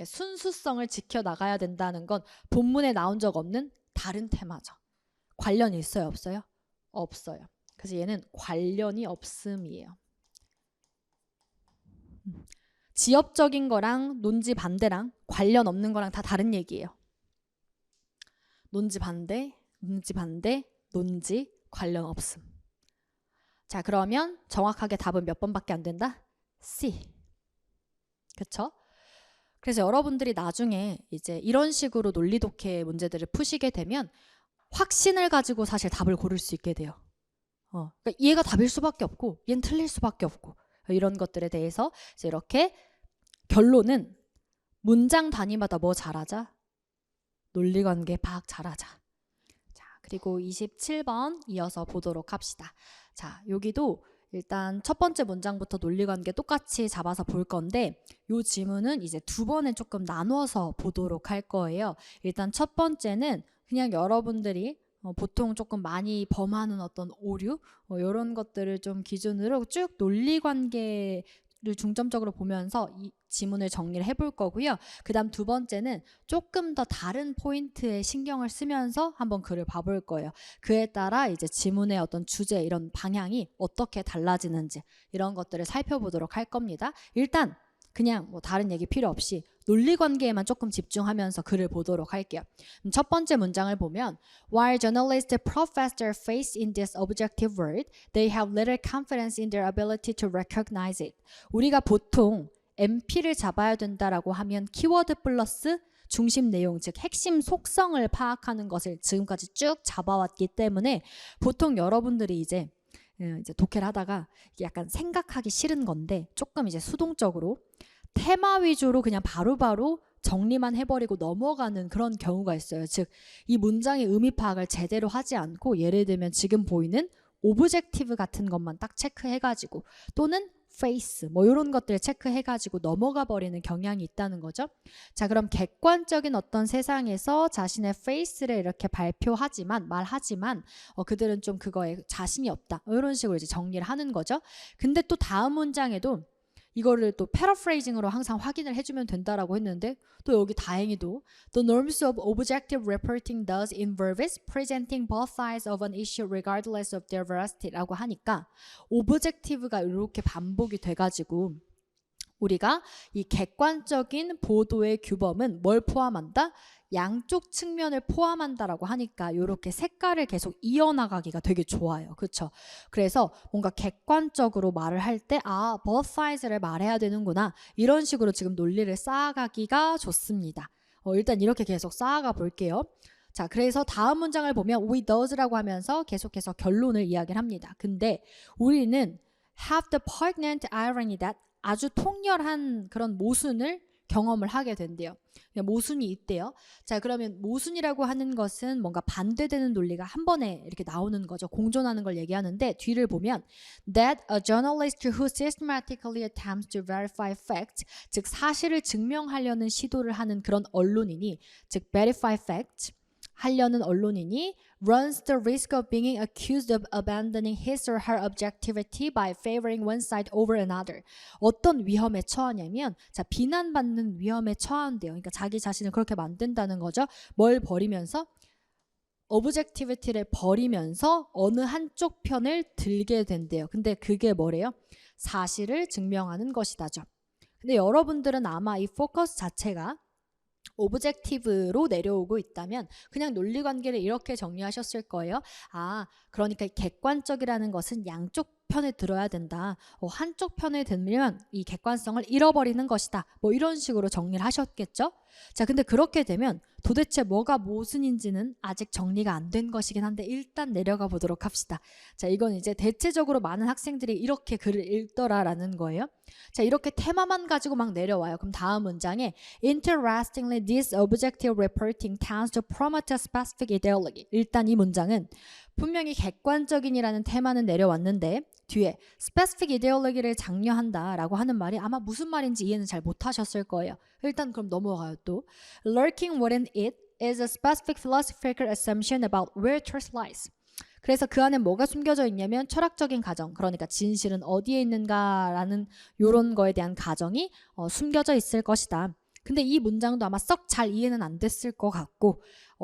순수성을 지켜나가야 된다는 건 본문에 나온 적 없는 다른 테마죠. 관련이 있어요? 없어요? 없어요. 그래서 얘는 관련이 없음이에요. 지엽적인 거랑 논지 반대랑 관련 없는 거랑 다 다른 얘기예요. 논지 반대, 논지 반대, 논지 관련 없음. 자, 그러면 정확하게 답은 몇 번밖에 안 된다? C. 그쵸? 그래서 여러분들이 나중에 이제 이런 식으로 논리 독해 문제들을 푸시게 되면 확신을 가지고 사실 답을 고를 수 있게 돼요. 그러니까 얘가 답일 수밖에 없고 얘는 틀릴 수밖에 없고 이런 것들에 대해서 이제 이렇게 결론은 문장 단위마다 뭐 잘하자? 논리관계 파악 잘하자. 자, 그리고 27번 이어서 보도록 합시다. 자, 여기도 일단 첫 번째 문장부터 논리관계 똑같이 잡아서 볼 건데 이 지문은 이제 두 번에 조금 나눠서 보도록 할 거예요. 일단 첫 번째는 그냥 여러분들이 보통 조금 많이 범하는 어떤 오류 이런 것들을 좀 기준으로 쭉 논리관계를 중점적으로 보면서 이 지문을 정리를 해볼 거고요. 그 다음 두 번째는 조금 더 다른 포인트에 신경을 쓰면서 한번 글을 봐볼 거예요. 그에 따라 이제 지문의 어떤 주제 이런 방향이 어떻게 달라지는지 이런 것들을 살펴보도록 할 겁니다. 일단 그냥 뭐 다른 얘기 필요 없이 논리관계에만 조금 집중하면서 글을 보도록 할게요. 첫 번째 문장을 보면 While journalists profess their faith in this objective word, they have little confidence in their ability to recognize it. 우리가 보통 MP를 잡아야 된다라고 하면 키워드 플러스 중심 내용, 즉 핵심 속성을 파악하는 것을 지금까지 쭉 잡아왔기 때문에 보통 여러분들이 이제 독해를 하다가 약간 생각하기 싫은 건데 조금 이제 수동적으로 테마 위주로 그냥 바로바로 정리만 해버리고 넘어가는 그런 경우가 있어요. 즉, 이 문장의 의미 파악을 제대로 하지 않고 예를 들면 지금 보이는 오브젝티브 같은 것만 딱 체크해가지고 또는 face 뭐 이런 것들 체크해가지고 넘어가 버리는 경향이 있다는 거죠. 자, 그럼 객관적인 어떤 세상에서 자신의 face를 이렇게 말하지만 그들은 좀 그거에 자신이 없다 이런 식으로 이제 정리를 하는 거죠. 근데 또 다음 문장에도 이거를 또 패러프레이징으로 항상 확인을 해주면 된다라고 했는데 또 여기 다행히도 The norms of objective reporting does involve presenting both sides of an issue regardless of their veracity라고 하니까 오브젝티브가 이렇게 반복이 돼가지고 우리가 이 객관적인 보도의 규범은 뭘 포함한다? 양쪽 측면을 포함한다라고 하니까 이렇게 색깔을 계속 이어나가기가 되게 좋아요. 그렇죠? 그래서 뭔가 객관적으로 말을 할 때 both sides를 말해야 되는구나. 이런 식으로 지금 논리를 쌓아가기가 좋습니다. 일단 이렇게 계속 쌓아가 볼게요. 자, 그래서 다음 문장을 보면 we does라고 하면서 계속해서 결론을 이야기를 합니다. 근데 우리는 have the poignant irony that 아주 통렬한 그런 모순을 경험을 하게 된대요. 모순이 있대요. 자, 그러면 모순이라고 하는 것은 뭔가 반대되는 논리가 한 번에 이렇게 나오는 거죠. 공존하는 걸 얘기하는데 뒤를 보면 that a journalist who systematically attempts to verify facts, 즉 사실을 증명하려는 시도를 하는 그런 언론인이, 즉 verify facts 하려는 언론인이 runs the risk of being accused of abandoning his or her objectivity by favoring one side over another. 어떤 위험에 처하냐면 비난받는 위험에 처한대요. 그러니까 자기 자신을 그렇게 만든다는 거죠. 뭘 버리면서? objectivity를 버리면서 어느 한쪽 편을 들게 된대요. 근데 그게 뭐래요? 사실을 증명하는 것이다죠. 근데 여러분들은 아마 이 포커스 자체가 오브젝티브로 내려오고 있다면 그냥 논리관계를 이렇게 정리하셨을 거예요. 그러니까 객관적이라는 것은 양쪽 편에 들어야 된다. 한쪽 편에 들면 이 객관성을 잃어버리는 것이다. 뭐 이런 식으로 정리를 하셨겠죠? 자, 근데 그렇게 되면 도대체 뭐가 모순인지는 아직 정리가 안 된 것이긴 한데 일단 내려가 보도록 합시다. 자, 이건 이제 대체적으로 많은 학생들이 이렇게 글을 읽더라라는 거예요. 자, 이렇게 테마만 가지고 막 내려와요. 그럼 다음 문장에 Interestingly, this objective reporting tends to promote a specific ideology. 일단 이 문장은 분명히 객관적인이라는 테마는 내려왔는데 뒤에 specific ideology를 장려한다라고 하는 말이 아마 무슨 말인지 이해는 잘 못하셨을 거예요. 일단 그럼 넘어가요 또. Lurking within it is a specific philosophical assumption about where truth lies. 그래서 그 안에 뭐가 숨겨져 있냐면 철학적인 가정, 그러니까 진실은 어디에 있는가라는 이런 거에 대한 가정이 숨겨져 있을 것이다. 근데 이 문장도 아마 썩 잘 이해는 안 됐을 것 같고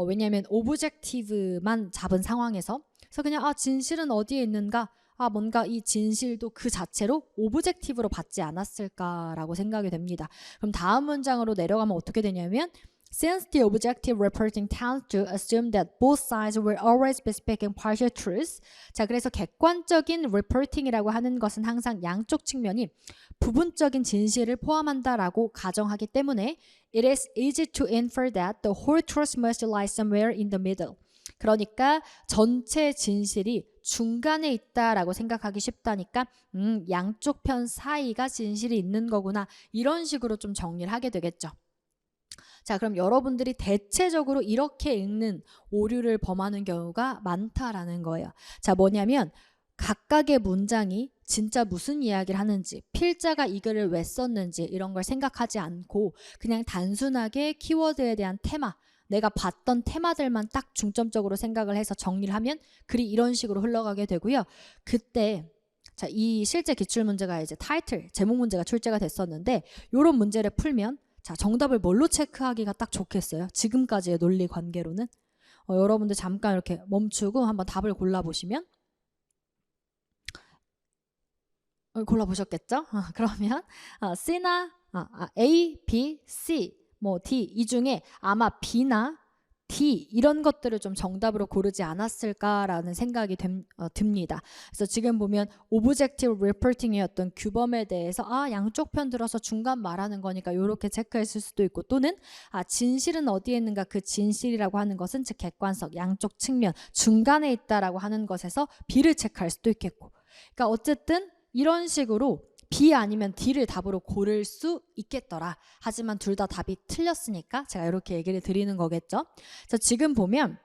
왜냐하면 오브젝티브만 잡은 상황에서 그래서 그냥 진실은 어디에 있는가? 뭔가 이 진실도 그 자체로 오브젝티브로 받지 않았을까라고 생각이 됩니다. 그럼 다음 문장으로 내려가면 어떻게 되냐면 Since the objective reporting tends to assume that both sides will always be speaking partial truth. 자, 그래서 객관적인 reporting이라고 하는 것은 항상 양쪽 측면이 부분적인 진실을 포함한다라고 가정하기 때문에 it is easy to infer that the whole truth must lie somewhere in the middle. 그러니까 전체 진실이 중간에 있다라고 생각하기 쉽다니까 양쪽 편 사이가 진실이 있는 거구나. 이런 식으로 좀 정리를 하게 되겠죠. 자, 그럼 여러분들이 대체적으로 이렇게 읽는 오류를 범하는 경우가 많다라는 거예요. 자, 뭐냐면 각각의 문장이 진짜 무슨 이야기를 하는지, 필자가 이 글을 왜 썼는지 이런 걸 생각하지 않고 그냥 단순하게 키워드에 대한 테마, 내가 봤던 테마들만 딱 중점적으로 생각을 해서 정리를 하면 글이 이런 식으로 흘러가게 되고요. 그때 자, 이 실제 기출문제가 이제 타이틀, 제목 문제가 출제가 됐었는데 이런 문제를 풀면 자, 정답을 뭘로 체크하기가 딱 좋겠어요? 지금까지의 논리 관계로는 여러분들 잠깐 이렇게 멈추고 한번 답을 골라보시면 골라보셨겠죠? 그러면 C나 A, B, C, 뭐 D 이 중에 아마 B나 D 이런 것들을 좀 정답으로 고르지 않았을까라는 생각이 듭니다. 그래서 지금 보면 Objective Reporting의 어떤 규범에 대해서 양쪽 편 들어서 중간 말하는 거니까 이렇게 체크했을 수도 있고, 또는 진실은 어디에 있는가, 그 진실이라고 하는 것은 즉 객관성, 양쪽 측면, 중간에 있다라고 하는 것에서 B를 체크할 수도 있겠고, 그러니까 어쨌든 이런 식으로 B 아니면 D를 답으로 고를 수 있겠더라. 하지만 둘 다 답이 틀렸으니까 제가 이렇게 얘기를 드리는 거겠죠. 그래서 지금 보면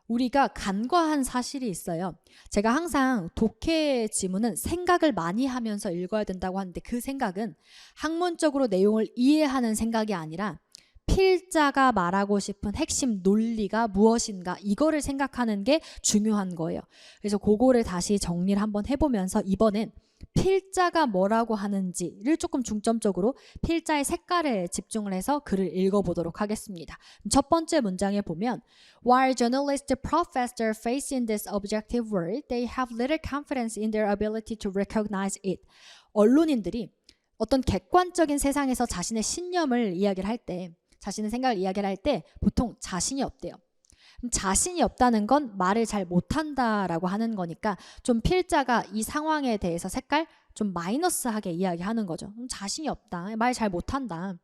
우리가 간과한 사실이 있어요. 제가 항상 독해 지문은 생각을 많이 하면서 읽어야 된다고 하는데, 그 생각은 학문적으로 내용을 이해하는 생각이 아니라 필자가 말하고 싶은 핵심 논리가 무엇인가, 이거를 생각하는 게 중요한 거예요. 그래서 그거를 다시 정리를 한번 해보면서 이번엔 필자가 뭐라고 하는지를 조금 중점적으로 필자의 색깔에 집중을 해서 글을 읽어보도록 하겠습니다. 첫 번째 문장에 보면 While journalists profess their faith in this objective world, they have little confidence in their ability to recognize it. 언론인들이 어떤 객관적인 세상에서 자신의 신념을 이야기를 할 때, 자신의 생각을 이야기를 할 때 보통 자신이 없대요. 자신이 없다는 건 말을 잘 못한다라고 하는 거니까 좀 필자가 이 상황에 대해서 색깔 좀 마이너스하게 이야기하는 거죠. 자신이 없다, 말 잘 못한다.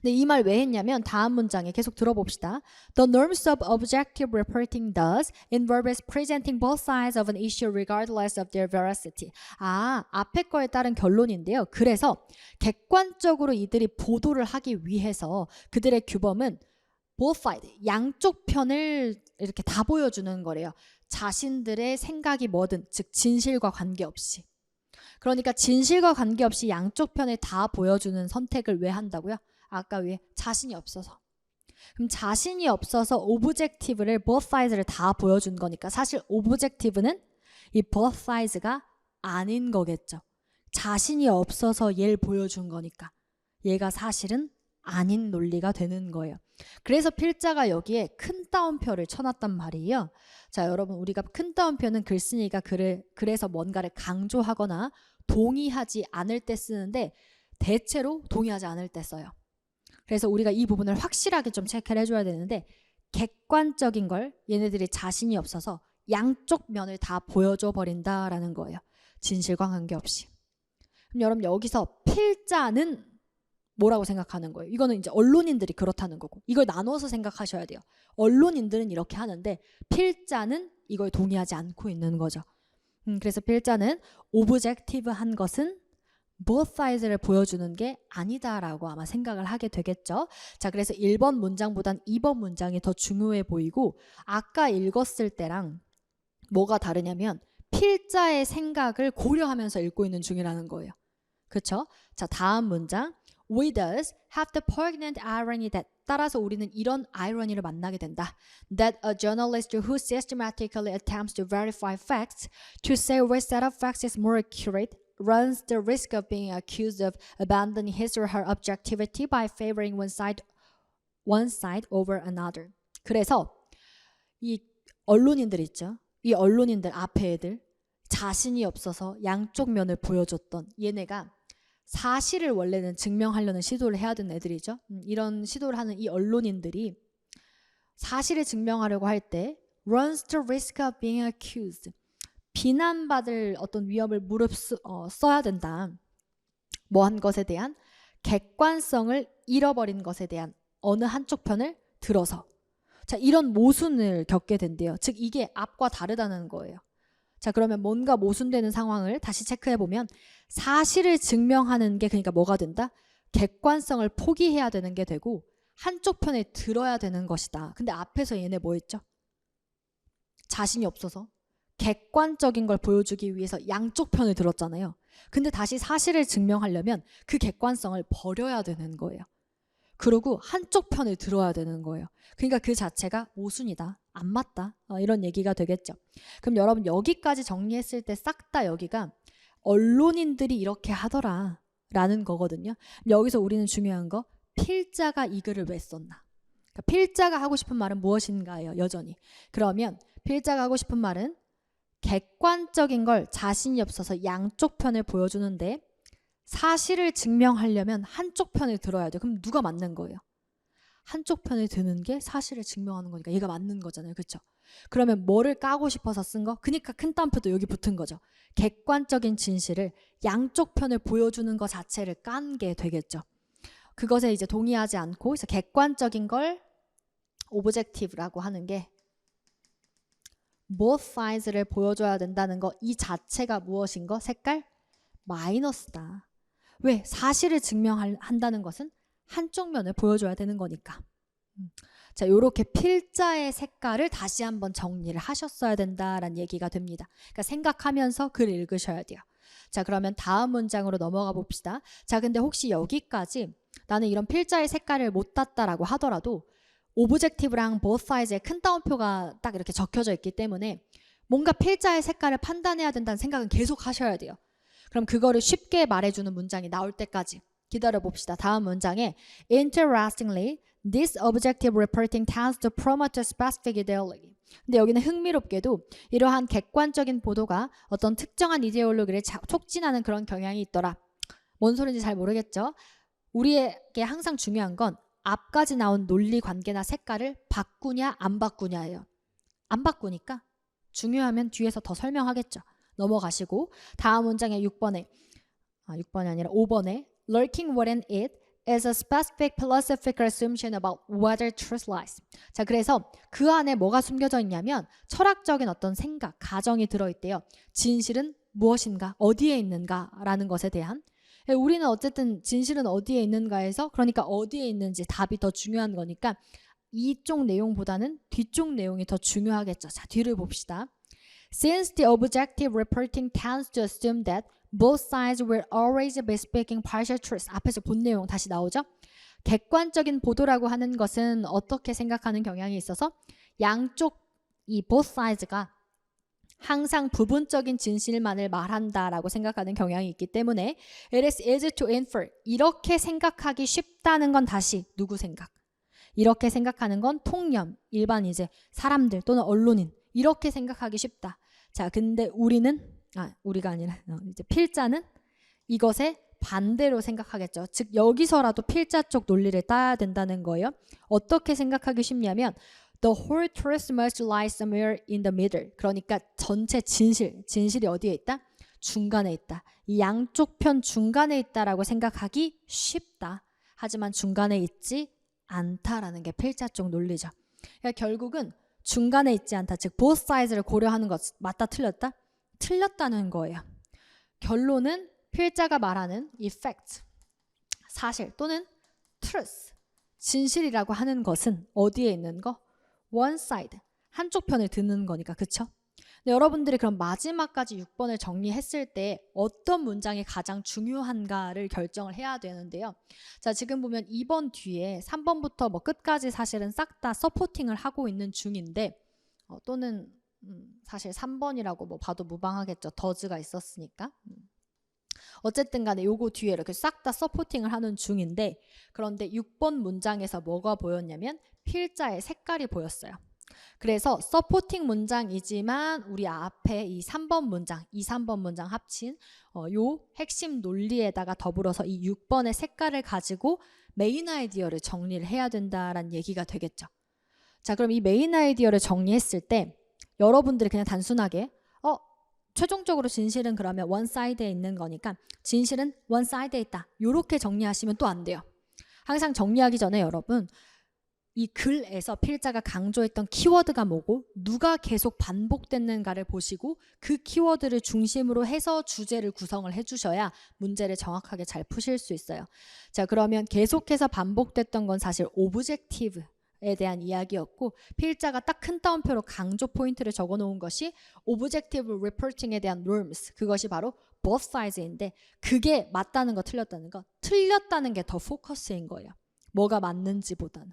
근데 이 말 왜 했냐면 다음 문장에 계속 들어봅시다. The norms of objective reporting thus involves presenting both sides of an issue regardless of their veracity. 앞에 거에 따른 결론인데요. 그래서 객관적으로 이들이 보도를 하기 위해서 그들의 규범은 both sides, 양쪽 편을 이렇게 다 보여주는 거래요. 자신들의 생각이 뭐든, 즉 진실과 관계없이. 그러니까 진실과 관계없이 양쪽 편을 다 보여주는 선택을 왜 한다고요? 아까 위에 자신이 없어서. 그럼 자신이 없어서 오브젝티브를 both sides를 다 보여준 거니까 사실 오브젝티브는 이 both sides가 아닌 거겠죠. 자신이 없어서 얘를 보여준 거니까 얘가 사실은 아닌 논리가 되는 거예요. 그래서 필자가 여기에 큰 따옴표를 쳐놨단 말이에요. 자, 여러분, 우리가 큰 따옴표는 글쓴이가 그래서 뭔가를 강조하거나 동의하지 않을 때 쓰는데 대체로 동의하지 않을 때 써요. 그래서 우리가 이 부분을 확실하게 좀 체크를 해줘야 되는데, 객관적인 걸 얘네들이 자신이 없어서 양쪽 면을 다 보여줘 버린다라는 거예요. 진실과 관계없이. 그럼 여러분, 여기서 필자는 뭐라고 생각하는 거예요? 이거는 이제 언론인들이 그렇다는 거고, 이걸 나눠서 생각하셔야 돼요. 언론인들은 이렇게 하는데 필자는 이걸 동의하지 않고 있는 거죠. 그래서 필자는 오브젝티브한 것은 both sides를 보여주는 게 아니다라고 아마 생각을 하게 되겠죠. 자, 그래서 1번 문장보단 2번 문장이 더 중요해 보이고, 아까 읽었을 때랑 뭐가 다르냐면 필자의 생각을 고려하면서 읽고 있는 중이라는 거예요. 그렇죠? 자, 다음 문장. We thus have the poignant irony that, 따라서 우리는 이런 아이러니를 만나게 된다. That a journalist who systematically attempts to verify facts to say which set of facts is more accurate runs the risk of being accused of abandoning his or her objectivity by favoring one side over another. 그래서 이 언론인들 있죠. 이 언론인들 앞에 애들 자신이 없어서 양쪽 면을 보여줬던 얘네가 사실을 원래는 증명하려는 시도를 해야 되는 애들이죠. 이런 시도를 하는 이 언론인들이 사실을 증명하려고 할 때 runs the risk of being accused, 비난받을 어떤 위험을 써야 된다. 뭐 한 것에 대한 객관성을 잃어버린 것에 대한 어느 한쪽 편을 들어서, 자, 이런 모순을 겪게 된대요. 즉 이게 앞과 다르다는 거예요. 자, 그러면 뭔가 모순되는 상황을 다시 체크해보면 사실을 증명하는 게 그러니까 뭐가 된다? 객관성을 포기해야 되는 게 되고 한쪽 편에 들어야 되는 것이다. 근데 앞에서 얘네 뭐 했죠? 자신이 없어서 객관적인 걸 보여주기 위해서 양쪽 편을 들었잖아요. 근데 다시 사실을 증명하려면 그 객관성을 버려야 되는 거예요. 그리고 한쪽 편을 들어야 되는 거예요. 그러니까 그 자체가 모순이다, 안 맞다, 이런 얘기가 되겠죠. 그럼 여러분, 여기까지 정리했을 때 싹 다 여기가 언론인들이 이렇게 하더라 라는 거거든요. 여기서 우리는 중요한 거, 필자가 이 글을 왜 썼나, 그러니까 필자가 하고 싶은 말은 무엇인가예요. 여전히 그러면 필자가 하고 싶은 말은 객관적인 걸 자신이 없어서 양쪽 편을 보여주는데 사실을 증명하려면 한쪽 편을 들어야 돼요. 그럼 누가 맞는 거예요? 한쪽 편을 드는 게 사실을 증명하는 거니까 얘가 맞는 거잖아요. 그렇죠? 그러면 뭐를 까고 싶어서 쓴 거? 그러니까 큰 따옴표도 여기 붙은 거죠. 객관적인 진실을 양쪽 편을 보여주는 것 자체를 깐 게 되겠죠. 그것에 이제 동의하지 않고 그래서 객관적인 걸 objective라고 하는 게 both sides를 보여줘야 된다는 거 이 자체가 무엇인 거? 색깔? 마이너스다. 왜? 사실을 증명한다는 것은 한쪽 면을 보여줘야 되는 거니까. 자, 요렇게 필자의 색깔을 다시 한번 정리를 하셨어야 된다라는 얘기가 됩니다. 그러니까 생각하면서 글 읽으셔야 돼요. 자, 그러면 다음 문장으로 넘어가 봅시다. 자, 근데 혹시 여기까지 나는 이런 필자의 색깔을 못 땄다라고 하더라도 오브젝티브랑 both sides에 큰 따옴표가 딱 이렇게 적혀져 있기 때문에 뭔가 필자의 색깔을 판단해야 된다는 생각은 계속 하셔야 돼요. 그럼 그거를 쉽게 말해주는 문장이 나올 때까지 기다려 봅시다. 다음 문장에 Interestingly, this objective reporting tends to promote a specific ideology. 근데 여기는 흥미롭게도 이러한 객관적인 보도가 어떤 특정한 이데올로기를 촉진하는 그런 경향이 있더라. 뭔 소리인지 잘 모르겠죠? 우리에게 항상 중요한 건 앞까지 나온 논리 관계나 색깔을 바꾸냐 안 바꾸냐예요. 안 바꾸니까 중요하면 뒤에서 더 설명하겠죠. 넘어가시고 다음 문장의 6번이 아니라 5번에 Lurking within it is a specific philosophical assumption about whether truth lies. 자, 그래서 그 안에 뭐가 숨겨져 있냐면 철학적인 어떤 생각, 가정이 들어있대요. 진실은 무엇인가, 어디에 있는가라는 것에 대한. 우리는 어쨌든 진실은 어디에 있는가에서 그러니까 어디에 있는지 답이 더 중요한 거니까 이쪽 내용보다는 뒤쪽 내용이 더 중요하겠죠. 자, 뒤를 봅시다. Since the objective reporting tends to assume that both sides will always be speaking partial truth. 앞에서 본 내용 다시 나오죠? 객관적인 보도라고 하는 것은 어떻게 생각하는 경향이 있어서 양쪽 이 both sides가 항상 부분적인 진실만을 말한다라고 생각하는 경향이 있기 때문에 it is easy to infer. 이렇게 생각하기 쉽다는 건 다시 누구 생각? 이렇게 생각하는 건 통념, 일반 이제 사람들 또는 언론인 이렇게 생각하기 쉽다. 자, 근데 우리가 아니라 이제 필자는 이것에 반대로 생각하겠죠. 즉 여기서라도 필자 쪽 논리를 따야 된다는 거예요. 어떻게 생각하기 쉽냐면 The whole truth must lie somewhere in the middle. 그러니까 전체 진실이 어디에 있다? 중간에 있다. 이 양쪽 편 중간에 있다라고 생각하기 쉽다. 하지만 중간에 있지 않다라는 게 필자 쪽 논리죠. 그러니까 결국은 중간에 있지 않다. 즉 both sides를 고려하는 것 맞다 틀렸다? 틀렸다는 거예요. 결론은 필자가 말하는 이 fact, 사실 또는 truth, 진실이라고 하는 것은 어디에 있는 거? one side, 한쪽 편을 드는 거니까. 그쵸? 근데 여러분들이 그럼 마지막까지 6번을 정리했을 때 어떤 문장이 가장 중요한가를 결정을 해야 되는데요. 자, 지금 보면 2번 뒤에 3번부터 뭐 끝까지 사실은 싹 다 서포팅을 하고 있는 중인데 또는 사실 3번이라고 뭐 봐도 무방하겠죠. 더즈가 있었으니까. 어쨌든 간에 요거 뒤에 이렇게 싹 다 서포팅을 하는 중인데 그런데 6번 문장에서 뭐가 보였냐면 필자의 색깔이 보였어요. 그래서 서포팅 문장이지만 우리 앞에 이 3번 문장, 2, 3번 문장 합친 요 핵심 논리에다가 더불어서 이 6번의 색깔을 가지고 메인 아이디어를 정리를 해야 된다라는 얘기가 되겠죠. 자, 그럼 이 메인 아이디어를 정리했을 때 여러분들이 그냥 단순하게 최종적으로 진실은 그러면 원 사이드에 있는 거니까 진실은 원 사이드에 있다. 요렇게 정리하시면 또 안 돼요. 항상 정리하기 전에 여러분 이 글에서 필자가 강조했던 키워드가 뭐고 누가 계속 반복됐는가를 보시고 그 키워드를 중심으로 해서 주제를 구성을 해주셔야 문제를 정확하게 잘 푸실 수 있어요. 자, 그러면 계속해서 반복됐던 건 사실 오브젝티브에 대한 이야기였고 필자가 딱 큰 따옴표로 강조 포인트를 적어놓은 것이 오브젝티브 리포팅에 대한 norms, 그것이 바로 both sides인데 그게 맞다는 거 틀렸다는 거, 틀렸다는 게 더 포커스인 거예요. 뭐가 맞는지보다는.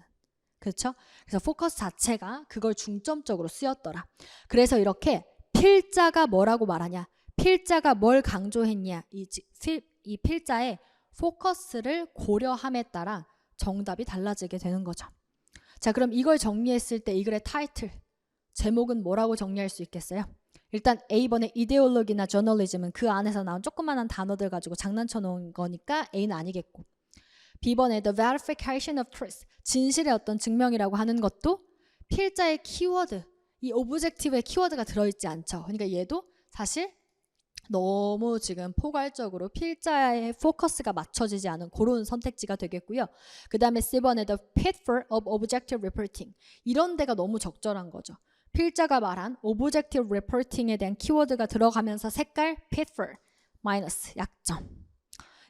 그렇죠? 그래서 포커스 자체가 그걸 중점적으로 쓰였더라. 그래서 이렇게 필자가 뭐라고 말하냐, 필자가 뭘 강조했냐, 이 필자의 포커스를 고려함에 따라 정답이 달라지게 되는 거죠. 자, 그럼 이걸 정리했을 때 이 글의 타이틀, 제목은 뭐라고 정리할 수 있겠어요? 일단 A번의 이데올로기나 저널리즘은 그 안에서 나온 조그만한 단어들 가지고 장난쳐 놓은 거니까 A는 아니겠고, B번의 the verification of truth, 진실의 어떤 증명이라고 하는 것도 필자의 키워드, 이 오브젝티브의 키워드가 들어있지 않죠. 그러니까 얘도 사실 너무 지금 포괄적으로 필자의 포커스가 맞춰지지 않은 그런 선택지가 되겠고요. 그 다음에 C번의 the pitfall of objective reporting, 이런 데가 너무 적절한 거죠. 필자가 말한 objective reporting에 대한 키워드가 들어가면서 색깔 pitfall, 마이너스, 약점.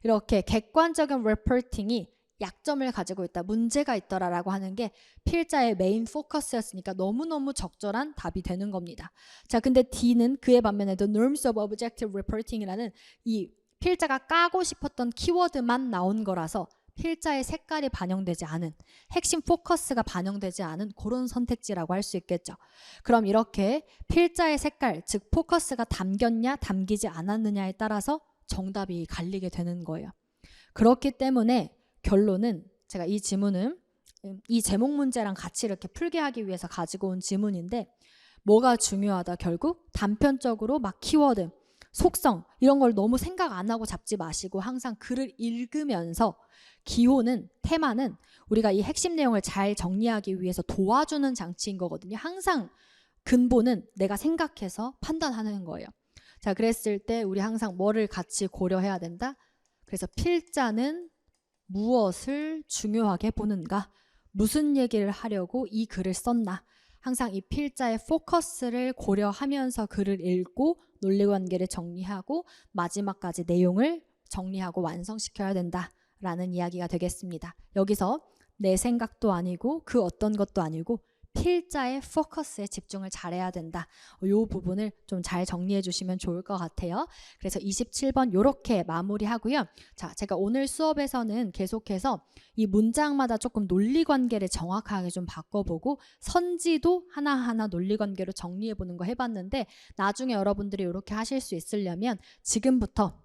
이렇게 객관적인 reporting이 약점을 가지고 있다, 문제가 있더라라고 하는 게 필자의 메인 포커스였으니까 너무너무 적절한 답이 되는 겁니다. 자, 근데 D는 그에 반면에 The Norms of Objective Reporting이라는 이 필자가 까고 싶었던 키워드만 나온 거라서 필자의 색깔이 반영되지 않은, 핵심 포커스가 반영되지 않은 그런 선택지라고 할 수 있겠죠. 그럼 이렇게 필자의 색깔, 즉 포커스가 담겼냐 담기지 않았느냐에 따라서 정답이 갈리게 되는 거예요. 그렇기 때문에 결론은, 제가 이 지문은 이 제목 문제랑 같이 이렇게 풀게 하기 위해서 가지고 온 지문인데, 뭐가 중요하다? 결국 단편적으로 막 키워드, 속성 이런 걸 너무 생각 안 하고 잡지 마시고 항상 글을 읽으면서, 기호는, 테마는 우리가 이 핵심 내용을 잘 정리하기 위해서 도와주는 장치인 거거든요. 항상 근본은 내가 생각해서 판단하는 거예요. 자, 그랬을 때 우리 항상 뭐를 같이 고려해야 된다? 그래서 필자는 무엇을 중요하게 보는가? 무슨 얘기를 하려고 이 글을 썼나? 항상 이 필자의 포커스를 고려하면서 글을 읽고 논리관계를 정리하고 마지막까지 내용을 정리하고 완성시켜야 된다라는 이야기가 되겠습니다. 여기서 내 생각도 아니고 그 어떤 것도 아니고 필자의 포커스에 집중을 잘해야 된다. 이 부분을 좀 잘 정리해 주시면 좋을 것 같아요. 그래서 27번 이렇게 마무리하고요. 자, 제가 오늘 수업에서는 계속해서 이 문장마다 조금 논리관계를 정확하게 좀 바꿔보고 선지도 하나하나 논리관계로 정리해 보는 거 해봤는데, 나중에 여러분들이 이렇게 하실 수 있으려면 지금부터,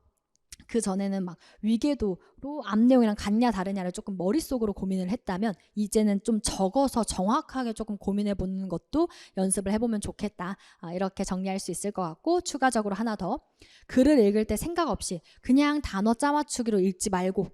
그 전에는 막 위계도로 앞 내용이랑 같냐 다르냐를 조금 머릿속으로 고민을 했다면 이제는 좀 적어서 정확하게 조금 고민해 보는 것도 연습을 해보면 좋겠다. 이렇게 정리할 수 있을 것 같고, 추가적으로 하나 더, 글을 읽을 때 생각 없이 그냥 단어 짜맞추기로 읽지 말고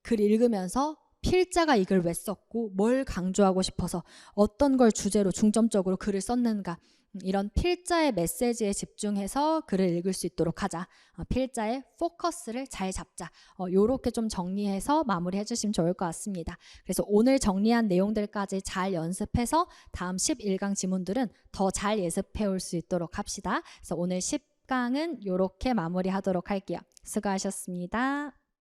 글 읽으면서 필자가 이 글 왜 썼고 뭘 강조하고 싶어서 어떤 걸 주제로 중점적으로 글을 썼는가, 이런 필자의 메시지에 집중해서 글을 읽을 수 있도록 하자. 필자의 포커스를 잘 잡자. 요렇게 좀 정리해서 마무리해 주시면 좋을 것 같습니다. 그래서 오늘 정리한 내용들까지 잘 연습해서 다음 11강 지문들은 더 잘 예습해 올 수 있도록 합시다. 그래서 오늘 10강은 요렇게 마무리하도록 할게요. 수고하셨습니다.